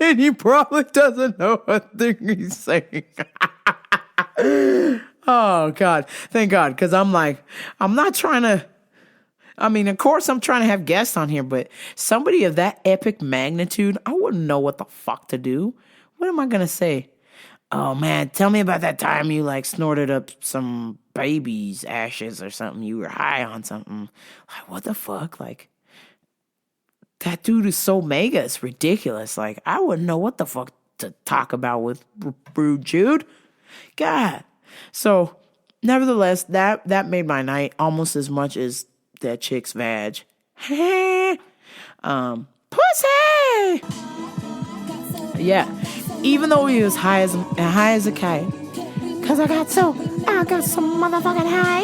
And he probably doesn't know what thing he's saying. Oh, God. Thank God. Because I'm like, I'm not trying to, I mean, of course I'm trying to have guests on here, but somebody of that epic magnitude, I wouldn't know what the fuck to do. What am I going to say? Oh, man, tell me about that time you, like, snorted up some baby's ashes or something. You were high on something. Like, what the fuck? Like, that dude is so mega, it's ridiculous. Like, I wouldn't know what the fuck to talk about with Rude Jude. God. So, nevertheless, that made my night almost as much as that chick's vag. Pussy! Yeah. Even though he was high as a kite. Cause I got some motherfucking high.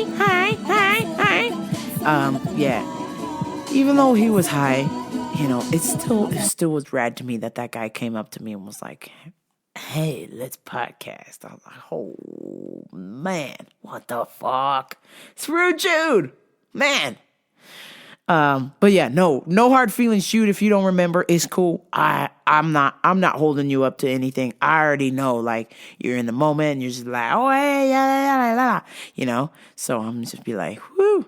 Yeah. Even though he was high, it still was rad to me that guy came up to me and was like, hey, let's podcast. I was like, oh, man, what the fuck? It's Rude Jude, man. But yeah, no hard feelings, Jude. If you don't remember, it's cool. I'm not holding you up to anything. I already know, like, you're in the moment and you're just like, oh, hey, yeah. So I'm just be like, whoo,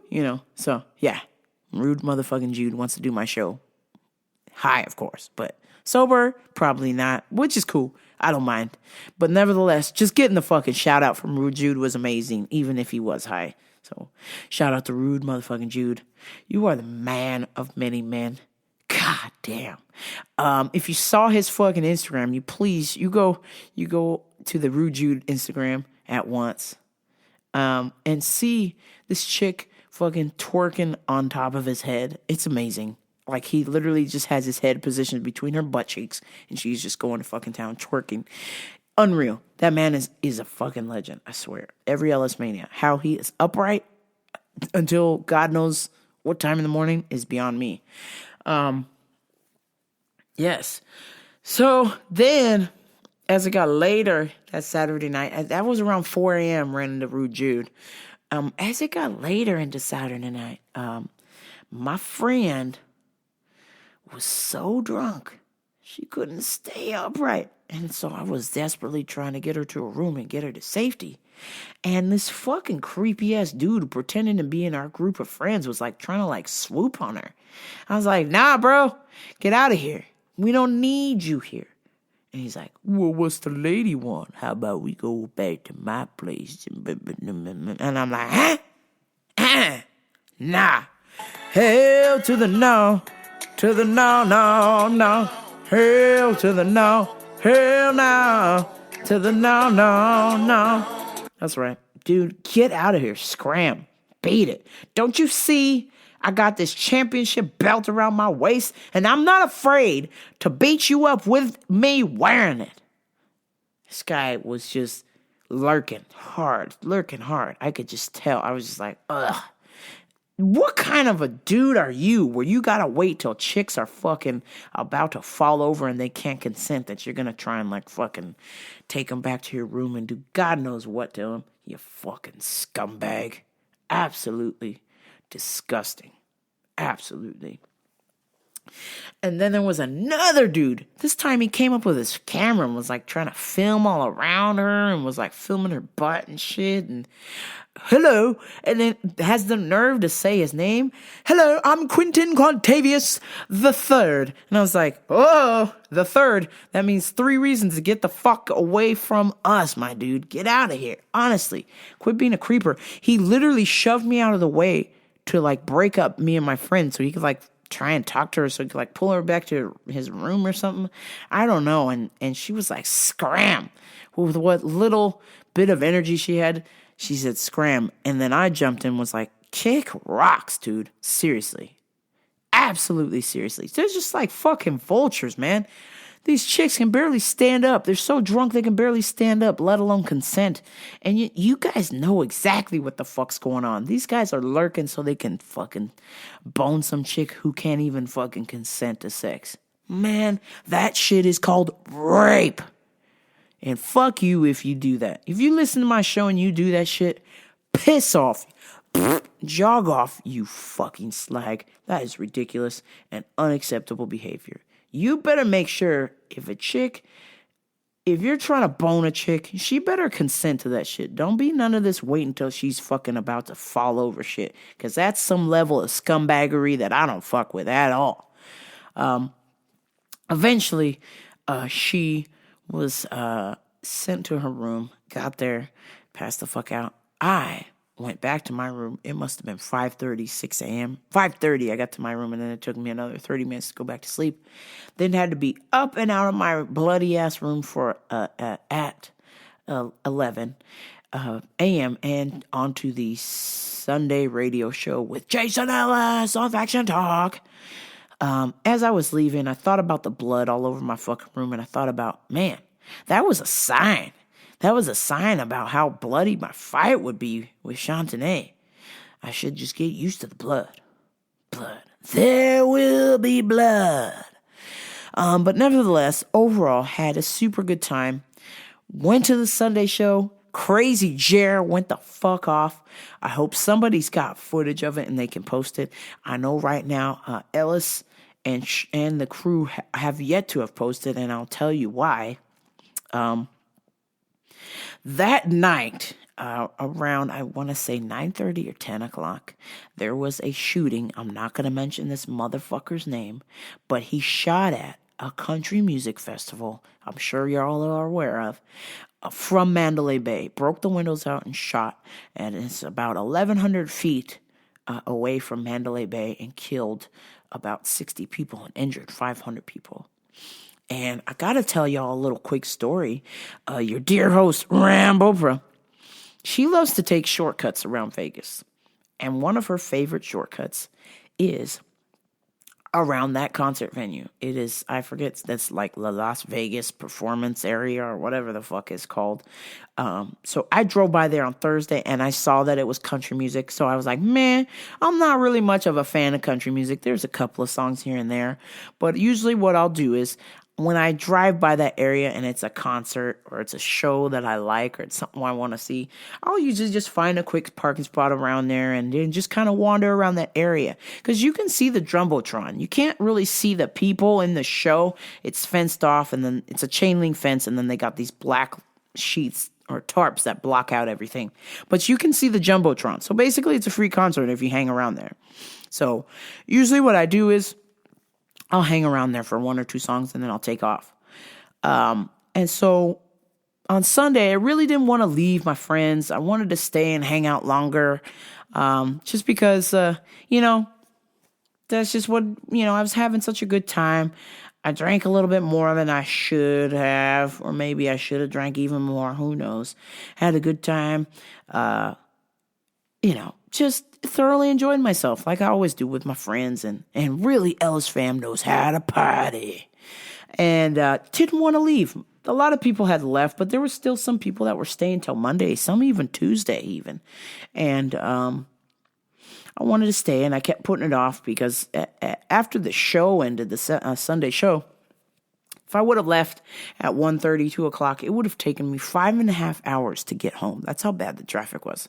so yeah, Rude motherfucking Jude wants to do my show. High, of course, but sober, probably not, which is cool. I don't mind. But nevertheless, just getting the fucking shout out from Rude Jude was amazing, even if he was high. So, shout out to Rude motherfucking Jude. You are the man of many men. God damn. If you saw his fucking Instagram, you go to the Rude Jude Instagram at once, and see this chick fucking twerking on top of his head. It's amazing. Like, he literally just has his head positioned between her butt cheeks, and she's just going to fucking town twerking. Unreal. That man is a fucking legend, I swear. Every Ellismania. How he is upright until God knows what time in the morning is beyond me. Yes. So then, as it got later that Saturday night, that was around 4 a.m. ran into Rude Jude. As it got later into Saturday night, my friend was so drunk she couldn't stay upright, and so I was desperately trying to get her to a room and get her to safety. And this fucking creepy ass dude pretending to be in our group of friends was like trying to like swoop on her. I was like, nah, bro, get out of here. We don't need you here. And he's like, well, what's the lady want? How about we go back to my place? And I'm like, huh? Nah. Hell to the no. To the no. Hell to the no. Hell no. To the no. That's right. Dude, get out of here. Scram. Beat it. Don't you see I got this championship belt around my waist, and I'm not afraid to beat you up with me wearing it. This guy was just lurking hard. I could just tell. I was just like, ugh. What kind of a dude are you where you gotta wait till chicks are fucking about to fall over and they can't consent that you're gonna try and like fucking take them back to your room and do God knows what to them? You fucking scumbag. Absolutely disgusting. Absolutely. And then there was another dude. This time he came up with his camera and was like trying to film all around her and was like filming her butt and shit and hello, and then has the nerve to say his name. Hello, I'm Quentin Quantavius the Third. And I was like, oh, the third. That means 3 reasons to get the fuck away from us, my dude. Get out of here. Honestly, quit being a creeper. He literally shoved me out of the way to like break up me and my friend so he could like try and talk to her so he could like pull her back to his room or something. I don't know. And she was like, scram. With what little bit of energy she had, she said, scram. And then I jumped in and was like, kick rocks, dude. Seriously. Absolutely seriously. They're just like fucking vultures, man. These chicks can barely stand up. They're so drunk they can barely stand up, let alone consent. And you guys know exactly what the fuck's going on. These guys are lurking so they can fucking bone some chick who can't even fucking consent to sex. Man, that shit is called rape. And fuck you if you do that. If you listen to my show and you do that shit, piss off. Jog off, you fucking slag. That is ridiculous and unacceptable behavior. You better make sure if you're trying to bone a chick, she better consent to that shit. Don't be none of this wait until she's fucking about to fall over shit. Because that's some level of scumbaggery that I don't fuck with at all. Eventually, she was sent to her room, got there, passed the fuck out. I went back to my room. It must have been 5:30, 6 a.m. 5:30, I got to my room, and then it took me another 30 minutes to go back to sleep. Then had to be up and out of my bloody-ass room for at 11 a.m. and onto the Sunday radio show with Jason Ellis on Faction Talk. As I was leaving, I thought about the blood all over my fucking room, and I thought about, man, that was a sign. That was a sign about how bloody my fight would be with Chantenay. I should just get used to the blood. There will be blood. But nevertheless, overall, had a super good time. Went to the Sunday show. Crazy Jer went the fuck off. I hope somebody's got footage of it and they can post it. I know right now, Ellis and the crew have yet to have posted, and I'll tell you why. That night, around, I want to say 9:30 or 10 o'clock, there was a shooting. I'm not going to mention this motherfucker's name, but he shot at a country music festival I'm sure y'all are aware of, from Mandalay Bay. Broke the windows out and shot, and it's about 1,100 feet away from Mandalay Bay, and killed about 60 people and injured 500 people. And I gotta tell y'all a little quick story. Your dear host, Rambo, she loves to take shortcuts around Vegas. And one of her favorite shortcuts is around that concert venue. It is, I forget, that's like the Las Vegas performance area or whatever the fuck it's called. So I drove by there on Thursday and I saw that it was country music. So I was like, man, I'm not really much of a fan of country music. There's a couple of songs here and there. But usually what I'll do is, when I drive by that area and it's a concert or it's a show that I like or it's something I want to see, I'll usually just find a quick parking spot around there and then just kind of wander around that area. Because you can see the Jumbotron. You can't really see the people in the show. It's fenced off, and then it's a chain link fence, and then they got these black sheets or tarps that block out everything. But you can see the Jumbotron. So basically it's a free concert if you hang around there. So usually what I do is I'll hang around there for one or two songs and then I'll take off. And so on Sunday, I really didn't want to leave my friends. I wanted to stay and hang out longer. Just because, that's just what, I was having such a good time. I drank a little bit more than I should have, or maybe I should have drank even more. Who knows? Had a good time. Just thoroughly enjoyed myself like I always do with my friends. And really, Ellis fam knows how to party. And didn't want to leave. A lot of people had left, but there were still some people that were staying till Monday, some even Tuesday even. And I wanted to stay, and I kept putting it off because after the show ended, the Sunday show, if I would have left at 1:30, 2 o'clock, it would have taken me 5.5 hours to get home. That's how bad the traffic was.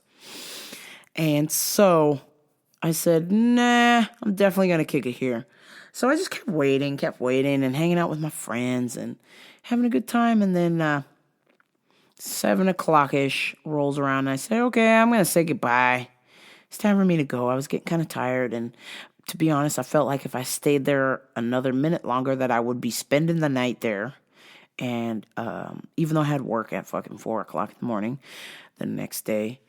And so I said, nah, I'm definitely going to kick it here. So I just kept waiting and hanging out with my friends and having a good time. And then 7 o'clock-ish rolls around, and I said, okay, I'm going to say goodbye. It's time for me to go. I was getting kind of tired, and to be honest, I felt like if I stayed there another minute longer that I would be spending the night there. And even though I had work at fucking 4 o'clock in the morning the next day,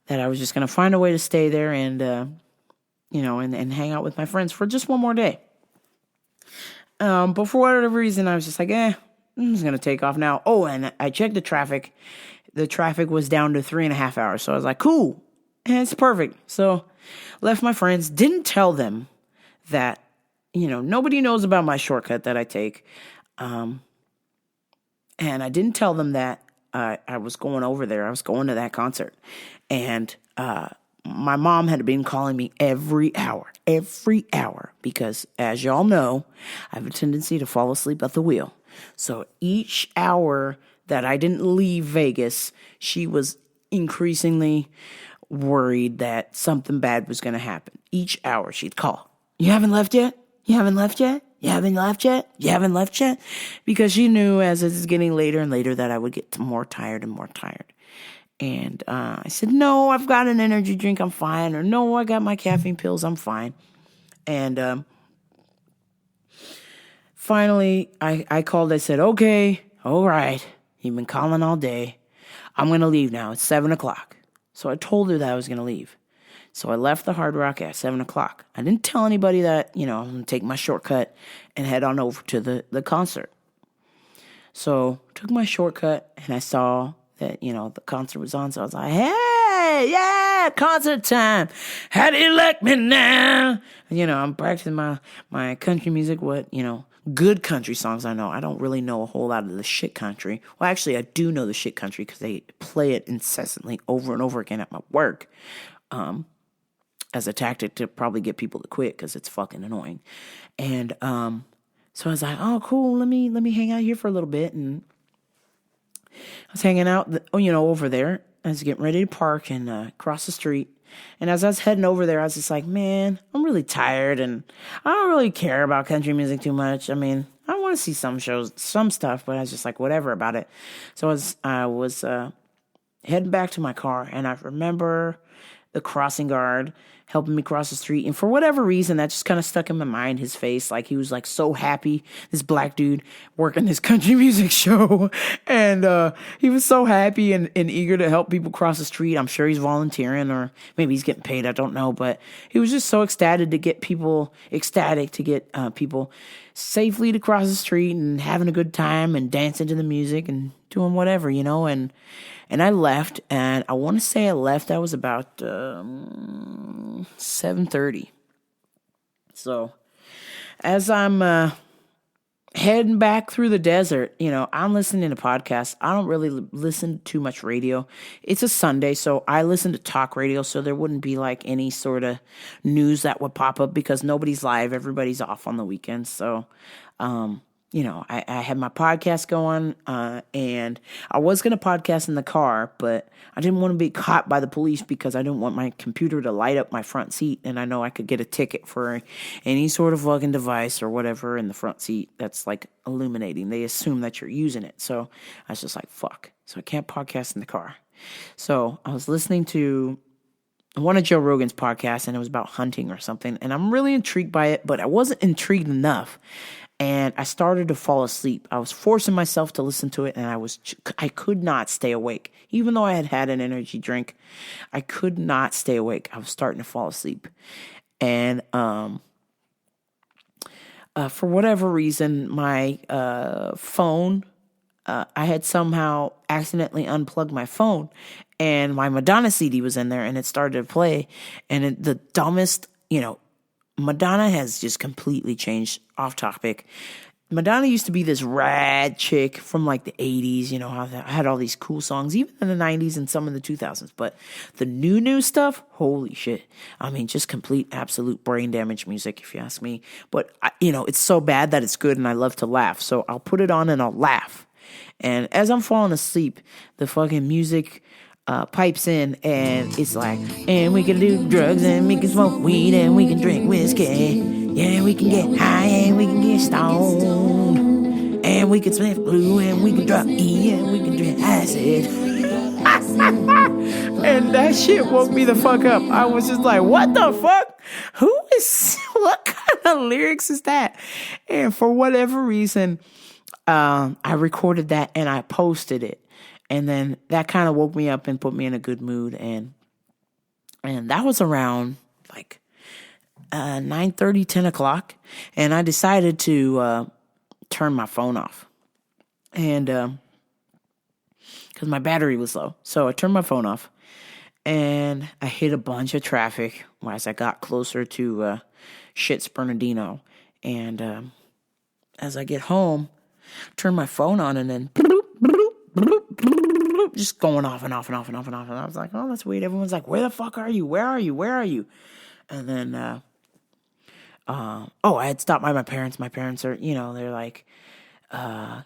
that I was just going to find a way to stay there and, and hang out with my friends for just one more day. But for whatever reason, I was just like, I'm just going to take off now. Oh, and I checked the traffic. The traffic was down to 3.5 hours. So I was like, cool. And it's perfect. So left my friends, didn't tell them that, nobody knows about my shortcut that I take. And I didn't tell them that I was going over there. I was going to that concert. And my mom had been calling me every hour, because as y'all know, I have a tendency to fall asleep at the wheel. So each hour that I didn't leave Vegas, she was increasingly worried that something bad was going to happen. Each hour she'd call. You haven't left yet? You haven't left yet? You haven't left yet? You haven't left yet? Because she knew as it was getting later and later that I would get more tired and more tired. And I said, no, I've got an energy drink, I'm fine. Or no, I got my caffeine pills, I'm fine. And finally, I called, I said, okay, all right, you've been calling all day. I'm going to leave now. It's 7 o'clock. So I told her that I was going to leave. So I left the Hard Rock at 7 o'clock. I didn't tell anybody that, I'm going to take my shortcut and head on over to the concert. So took my shortcut, and I saw that, the concert was on. So I was like, hey, yeah, concert time. How do you like me now? And, I'm practicing my country music, good country songs I know. I don't really know a whole lot of the shit country. Well, actually, I do know the shit country because they play it incessantly over and over again at my work. as a tactic to probably get people to quit because it's fucking annoying. And so I was like, oh, cool, let me hang out here for a little bit. And I was hanging out, over there. I was getting ready to park and cross the street. And as I was heading over there, I was just like, man, I'm really tired and I don't really care about country music too much. I mean, I want to see some shows, some stuff, but I was just like, whatever about it. So I was heading back to my car, and I remember the crossing guard helping me cross the street. And for whatever reason, that just kind of stuck in my mind, his face. Like, he was like so happy, this black dude working this country music show. And he was so happy and eager to help people cross the street. I'm sure he's volunteering, or maybe he's getting paid. I don't know. But he was just so ecstatic to get people safely to cross the street and having a good time and dancing to the music and doing whatever, And I left, and I want to say I was about 7:30. So as I'm heading back through the desert, I'm listening to podcasts. I don't really listen to too much radio. It's a Sunday, so I listen to talk radio, so there wouldn't be like any sort of news that would pop up because nobody's live. Everybody's off on the weekends. So, I had my podcast going, and I was going to podcast in the car, but I didn't want to be caught by the police because I didn't want my computer to light up my front seat, and I know I could get a ticket for any sort of fucking device or whatever in the front seat that's like illuminating. They assume that you're using it, so I was just like, fuck. So I can't podcast in the car. So I was listening to one of Joe Rogan's podcasts, and it was about hunting or something, and I'm really intrigued by it, but I wasn't intrigued enough. And I started to fall asleep. I was forcing myself to listen to it, and I could not stay awake. Even though I had had an energy drink, I could not stay awake. I was starting to fall asleep. And for whatever reason, my phone, I had somehow accidentally unplugged my phone, and my Madonna CD was in there, and it started to play. And the dumbest, Madonna has just completely changed. Off topic. Madonna used to be this rad chick from like the 80s, I had all these cool songs, even in the 90s and some in the 2000s. But the new stuff, holy shit. I mean, just complete, absolute brain damage music, if you ask me. But, it's so bad that it's good, and I love to laugh. So I'll put it on and I'll laugh. And as I'm falling asleep, the fucking music pipes in, and it's like, and we can do drugs, and we can smoke weed, and we can drink whiskey. Yeah, we can get high, and we can get stoned, and we can sniff blue, and we can drop E, and we can drink acid. And that shit woke me the fuck up. I was just like, what the fuck? What kind of lyrics is that? And for whatever reason, I recorded that and I posted it. And then that kind of woke me up and put me in a good mood. And that was around like 9:30, 10 o'clock. And I decided to turn my phone off. And because my battery was low. So I turned my phone off. And I hit a bunch of traffic as I got closer to Shit's Bernardino. And as I get home, turn my phone on, and then just going off and off and off and off and off. And I was like, oh, that's weird. Everyone's like, where the fuck are you? Where are you? Where are you? And then, I had stopped by my parents. My parents are, they're like, yeah.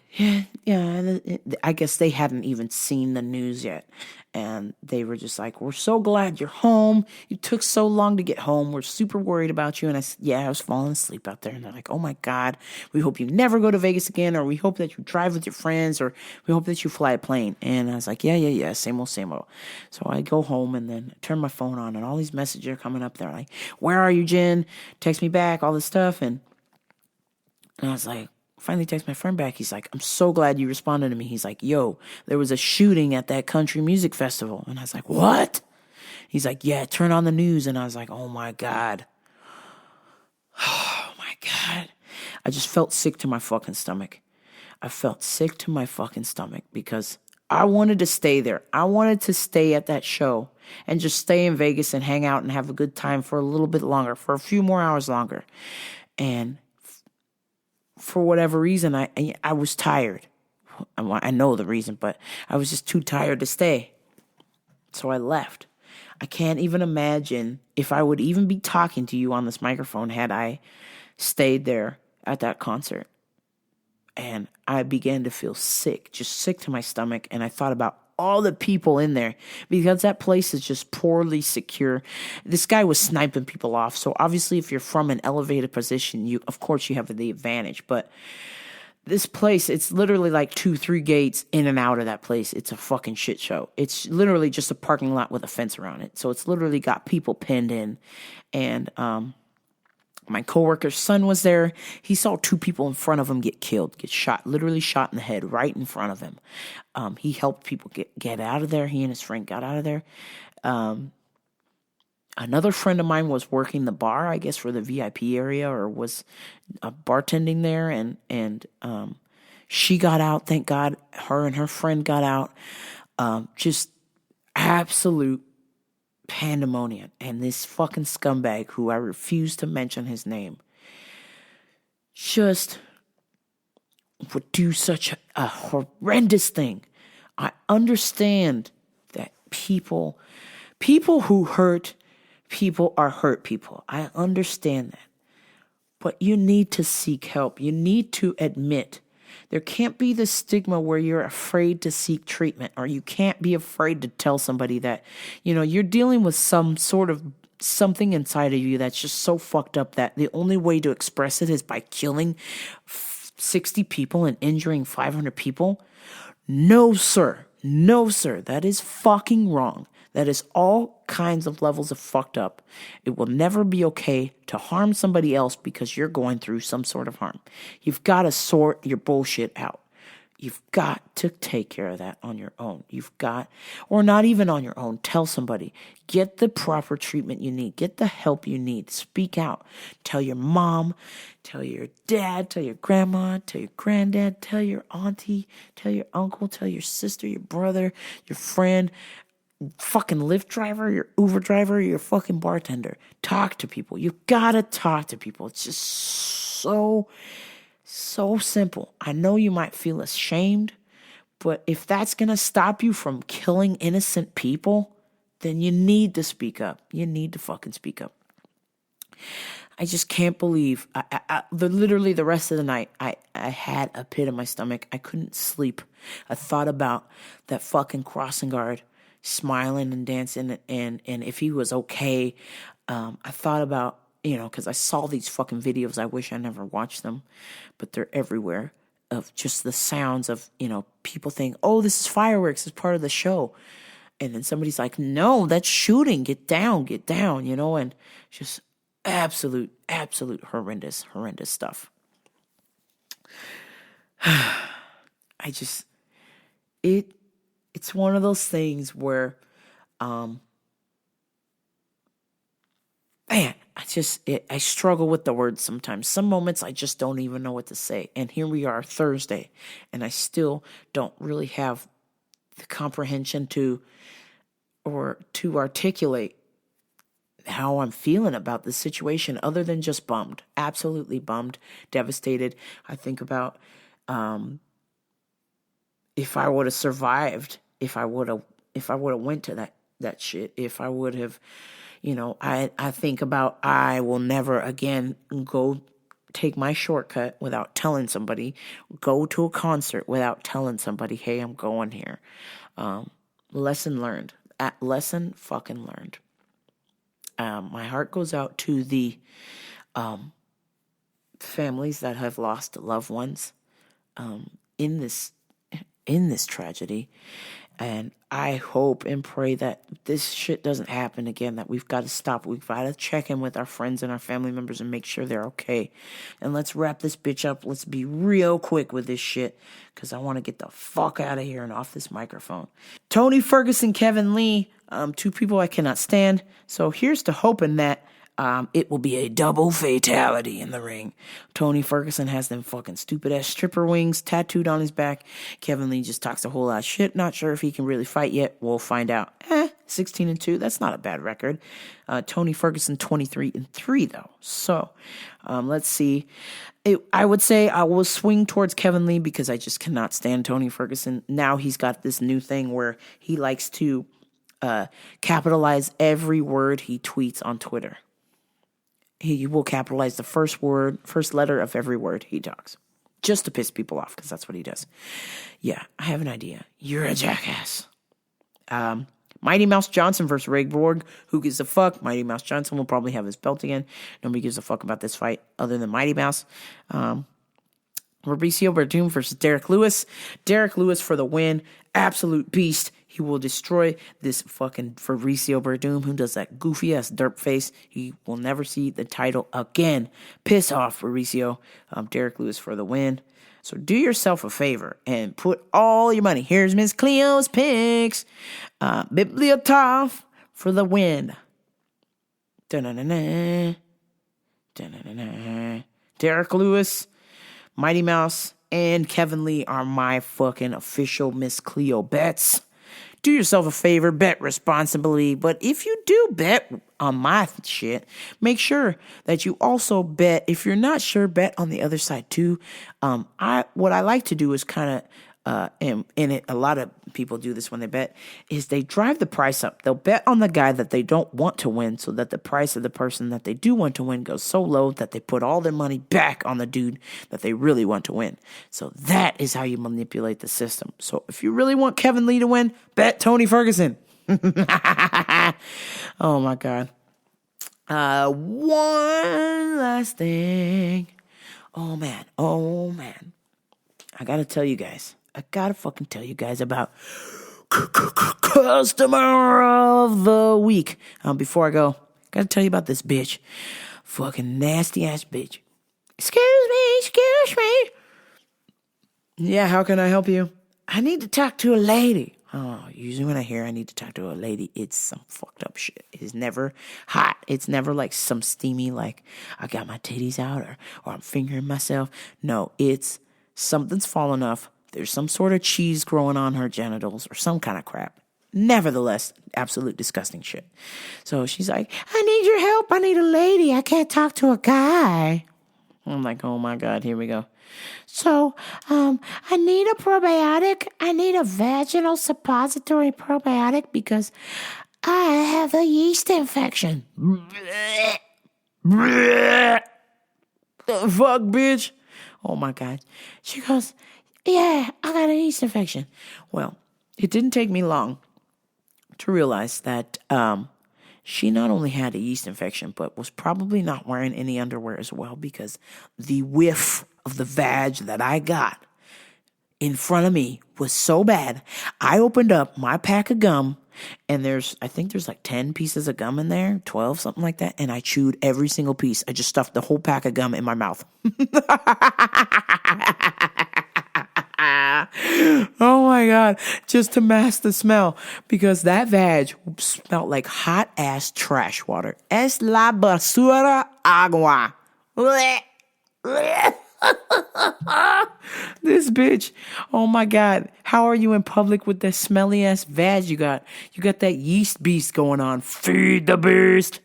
I guess they hadn't even seen the news yet. And they were just like, we're so glad you're home. You took so long to get home. We're super worried about you. And I said, yeah, I was falling asleep out there. And they're like, oh my God, we hope you never go to Vegas again. Or we hope that you drive with your friends. Or we hope that you fly a plane. And I was like, yeah. Same old, same old. So I go home and then I turn my phone on. And all these messages are coming up there. Like, where are you, Jen? Text me back, all this stuff. And I was like, finally text my friend back. He's like, I'm so glad you responded to me. He's like, yo, there was a shooting at that country music festival. And I was like, what? He's like, yeah, turn on the news. And I was like, oh my God. Oh my God. I just felt sick to my fucking stomach. I felt sick to my fucking stomach because I wanted to stay there. I wanted to stay at that show and just stay in Vegas and hang out and have a good time for a little bit longer, for a few more hours longer. And for whatever reason, I was tired. I know the reason, but I was just too tired to stay. So I left. I can't even imagine if I would even be talking to you on this microphone had I stayed there at that concert. And I began to feel sick, just sick to my stomach. And I thought about all the people in there because that place is just poorly secure. This guy was sniping people off. So obviously if you're from an elevated position, of course you have the advantage. But this place, it's literally like 2-3 gates in and out of that place. It's a fucking shit show. It's literally just a parking lot with a fence around it. So it's literally got people pinned in. And my coworker's son was there. He saw 2 people in front of him get killed, get shot, literally shot in the head right in front of him. He helped people get out of there. He and his friend got out of there. Another friend of mine was working the bar, I guess, for the VIP area, or was bartending there, and she got out. Thank God, her and her friend got out. Just absolute pandemonium. And this fucking scumbag, who I refuse to mention his name, just would do such a horrendous thing. I understand that people who hurt people are hurt people. I understand that. But you need to seek help. You need to admit. There can't be the stigma where you're afraid to seek treatment, or you can't be afraid to tell somebody that, you're dealing with some sort of something inside of you that's just so fucked up that the only way to express it is by killing 60 people and injuring 500 people. No, sir. No, sir. That is fucking wrong. That is all kinds of levels of fucked up. It will never be okay to harm somebody else because you're going through some sort of harm. You've got to sort your bullshit out. You've got to take care of that on your own. Or not even on your own. Tell somebody. Get the proper treatment you need. Get the help you need. Speak out. Tell your mom. Tell your dad. Tell your grandma. Tell your granddad. Tell your auntie. Tell your uncle. Tell your sister, your brother, your friend, fucking Lyft driver, your Uber driver, your fucking bartender. Talk to people. You gotta talk to people. It's just so simple. I know you might feel ashamed, but if that's gonna stop you from killing innocent people, then you need to speak up. You need to fucking speak up. I just can't believe, literally the rest of the night, I had a pit in my stomach. I couldn't sleep. I thought about that fucking crossing guard smiling and dancing, and if he was okay. I thought about, because I saw these fucking videos. I wish I never watched them, but they're everywhere, of just the sounds of, people think, oh, this is fireworks, it's part of the show. And then somebody's like, no, that's shooting, get down, and just absolute horrendous stuff. It's one of those things where, I struggle with the words sometimes. Some moments I just don't even know what to say. And here we are, Thursday, and I still don't really have the comprehension to articulate how I'm feeling about this situation, other than just bummed, absolutely bummed, devastated. I think about, if I would have survived, if I would have went to that shit, if I would have, I think about, I will never again go take my shortcut without telling somebody, go to a concert without telling somebody, hey, I'm going here. Lesson learned. Lesson fucking learned. My heart goes out to the families that have lost loved ones in this tragedy. And I hope and pray that this shit doesn't happen again, that we've got to stop. We've got to check in with our friends and our family members and make sure they're okay. And let's wrap this bitch up. Let's be real quick with this shit, because I want to get the fuck out of here and off this microphone. Tony Ferguson, Kevin Lee, 2 people I cannot stand. So here's to hoping that it will be a double fatality in the ring. Tony Ferguson has them fucking stupid ass stripper wings tattooed on his back. Kevin Lee just talks a whole lot of shit. Not sure if he can really fight yet. We'll find out. 16-2. That's not a bad record. Tony Ferguson 23-3 though. So let's see. I would say I will swing towards Kevin Lee because I just cannot stand Tony Ferguson. Now he's got this new thing where he likes to capitalize every word he tweets on Twitter. He will capitalize the first letter of every word he talks, just to piss people off, because that's what he does. Yeah, I have an idea. You're a jackass. Mighty Mouse Johnson versus Ray Borg. Who gives a fuck? Mighty Mouse Johnson will probably have his belt again. Nobody gives a fuck about this fight other than Mighty Mouse. Mauricio Verdum versus Derek Lewis. Derek Lewis for the win. Absolute beast. He will destroy this fucking Mauricio Verdum who does that goofy ass derp face. He will never see the title again. Piss off, Mauricio. Derek Lewis for the win. So do yourself a favor and put all your money. Here's Miss Cleo's picks. Bibliotov for the win. Da-na-na-na. Da-na-na-na. Derek Lewis, Mighty Mouse, and Kevin Lee are my fucking official Miss Cleo bets. Do yourself a favor, bet responsibly. But if you do bet on my shit, make sure that you also bet. If you're not sure, bet on the other side too. What I like to do is kind of, and a lot of people do this when they bet, is they drive the price up. They'll bet on the guy that they don't want to win so that the price of the person that they do want to win goes so low that they put all their money back on the dude that they really want to win. So that is how you manipulate the system. So if you really want Kevin Lee to win, bet Tony Ferguson. Oh my God. One last thing. Oh man. I gotta tell you guys. I gotta fucking tell you guys about Customer of the Week. Before I go, gotta tell you about this bitch. Fucking nasty ass bitch. Excuse me. Yeah, how can I help you? I need to talk to a lady. Oh, usually when I hear I need to talk to a lady, it's some fucked up shit. It's never hot. It's never like some steamy, like I got my titties out or I'm fingering myself. No, it's something's fallen off. There's some sort of cheese growing on her genitals or some kind of crap. Nevertheless, absolute disgusting shit. So she's like, I need your help. I need a lady. I can't talk to a guy. I'm like, oh my God, here we go. So, I need a probiotic. I need a vaginal suppository probiotic because I have a yeast infection. The fuck, bitch? Oh my God. She goes, yeah, I got a yeast infection. Well, it didn't take me long to realize that she not only had a yeast infection, but was probably not wearing any underwear as well, because the whiff of the vag that I got in front of me was so bad. I opened up my pack of gum, and I think there's like 10 pieces of gum in there, 12, something like that, and I chewed every single piece. I just stuffed the whole pack of gum in my mouth. Oh my God, just to mask the smell, because that vag smelled like hot ass trash water. Es la basura agua. This bitch, oh my God, how are you in public with that smelly ass vag you got? You got that yeast beast going on. Feed the beast.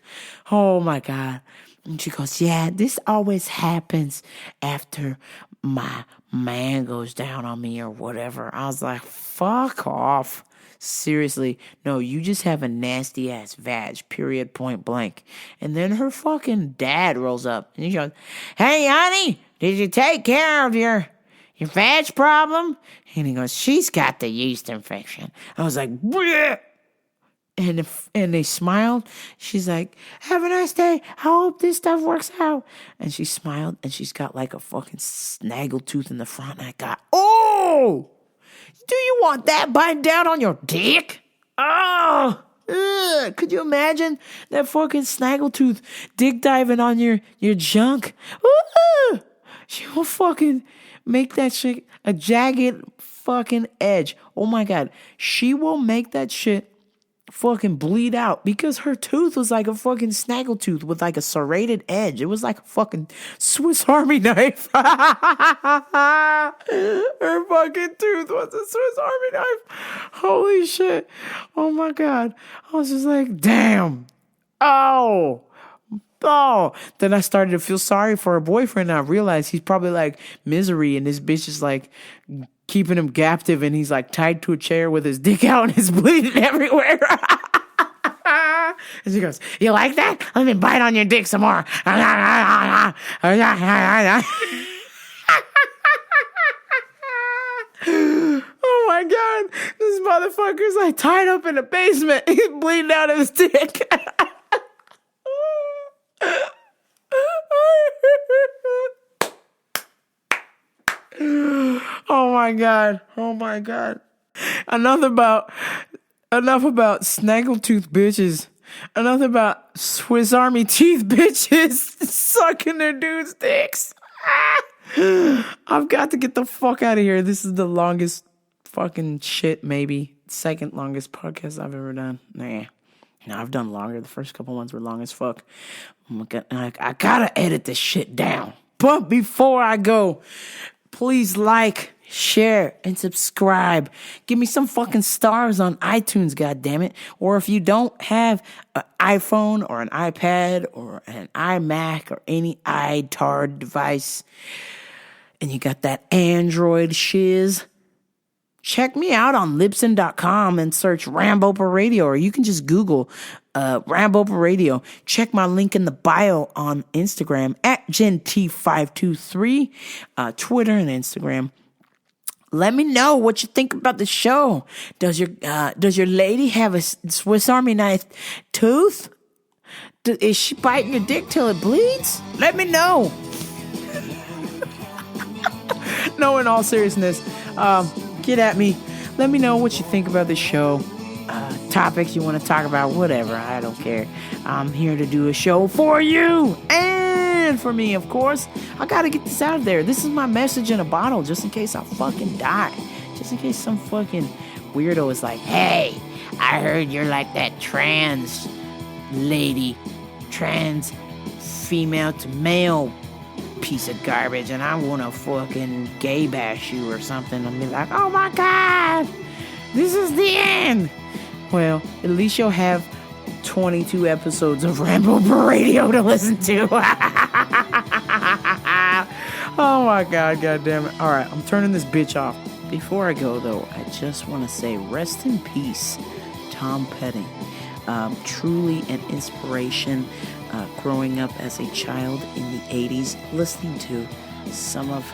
Oh my God. And she goes, yeah, this always happens after my man goes down on me or whatever. I was like, fuck off. Seriously, no, you just have a nasty ass vag, period, point blank. And then her fucking dad rolls up and he goes, hey, honey, did you take care of your vag problem? And he goes, she's got the yeast infection. I was like, bleh. And they smiled. She's like, have a nice day. I hope this stuff works out. And she smiled, and she's got like a fucking snaggle tooth in the front. And I got, oh, do you want that biting down on your dick? Oh, ugh. Could you imagine that fucking snaggle tooth dick diving on your junk? Ooh, she will fucking make that shit a jagged fucking edge. Oh my God. She will make that shit fucking bleed out because her tooth was like a fucking snaggle tooth with like a serrated edge. It was like a fucking Swiss Army knife. Her fucking tooth was a Swiss Army knife. Holy shit. Oh my God. I was just like, damn. Oh. Then I started to feel sorry for her boyfriend. And I realized he's probably like misery, and this bitch is like keeping him captive, and he's like tied to a chair with his dick out and it's bleeding everywhere. And she goes, you like that? Let me bite on your dick some more. Oh my God. This motherfucker's like tied up in the basement. He's bleeding out of his dick. Oh my God. Oh my God. Enough about snaggletooth bitches. Enough about Swiss Army teeth bitches sucking their dudes' dicks. I've got to get the fuck out of here. This is the longest fucking shit, maybe. Second longest podcast I've ever done. Nah. No, I've done longer. The first couple ones were long as fuck. Oh my God. I gotta edit this shit down. But before I go, please like, share, and subscribe. Give me some fucking stars on iTunes, goddammit. Or if you don't have an iPhone or an iPad or an iMac or any iTard device, and you got that Android shiz, check me out on Libsyn.com and search Rambopa Radio, or you can just Google Rambopa Radio. Check my link in the bio on Instagram at GenT523, Twitter and Instagram. Let me know what you think about the show. Does your lady have a Swiss Army knife tooth? Is she biting your dick till it bleeds? Let me know. No, in all seriousness, get at me. Let me know what you think about the show. Topics you want to talk about, whatever. I don't care. I'm here to do a show for you and for me, of course. I got to get this out of there. This is my message in a bottle, just in case I fucking die. Just in case some fucking weirdo is like, hey, I heard you're like that trans lady, trans female to male piece of garbage, and I want to fucking gay bash you or something. I'll be like, oh my God, this is the end. Well, at least you'll have 22 episodes of Rambo Radio to listen to. Oh my God, goddamn it. All right, I'm turning this bitch off. Before I go, though, I just want to say rest in peace, Tom Petty. Truly an inspiration. Growing up as a child in the 80s, listening to some of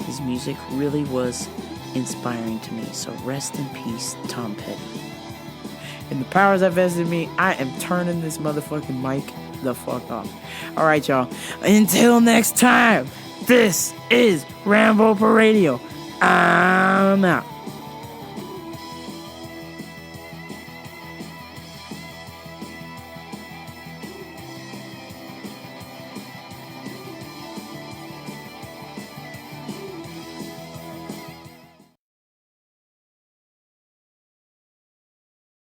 his music really was inspiring to me. So rest in peace, Tom Petty. And the powers that vested in me, I am turning this motherfucking mic the fuck off. All right, y'all. Until next time, this is Rambo Radio. I'm out.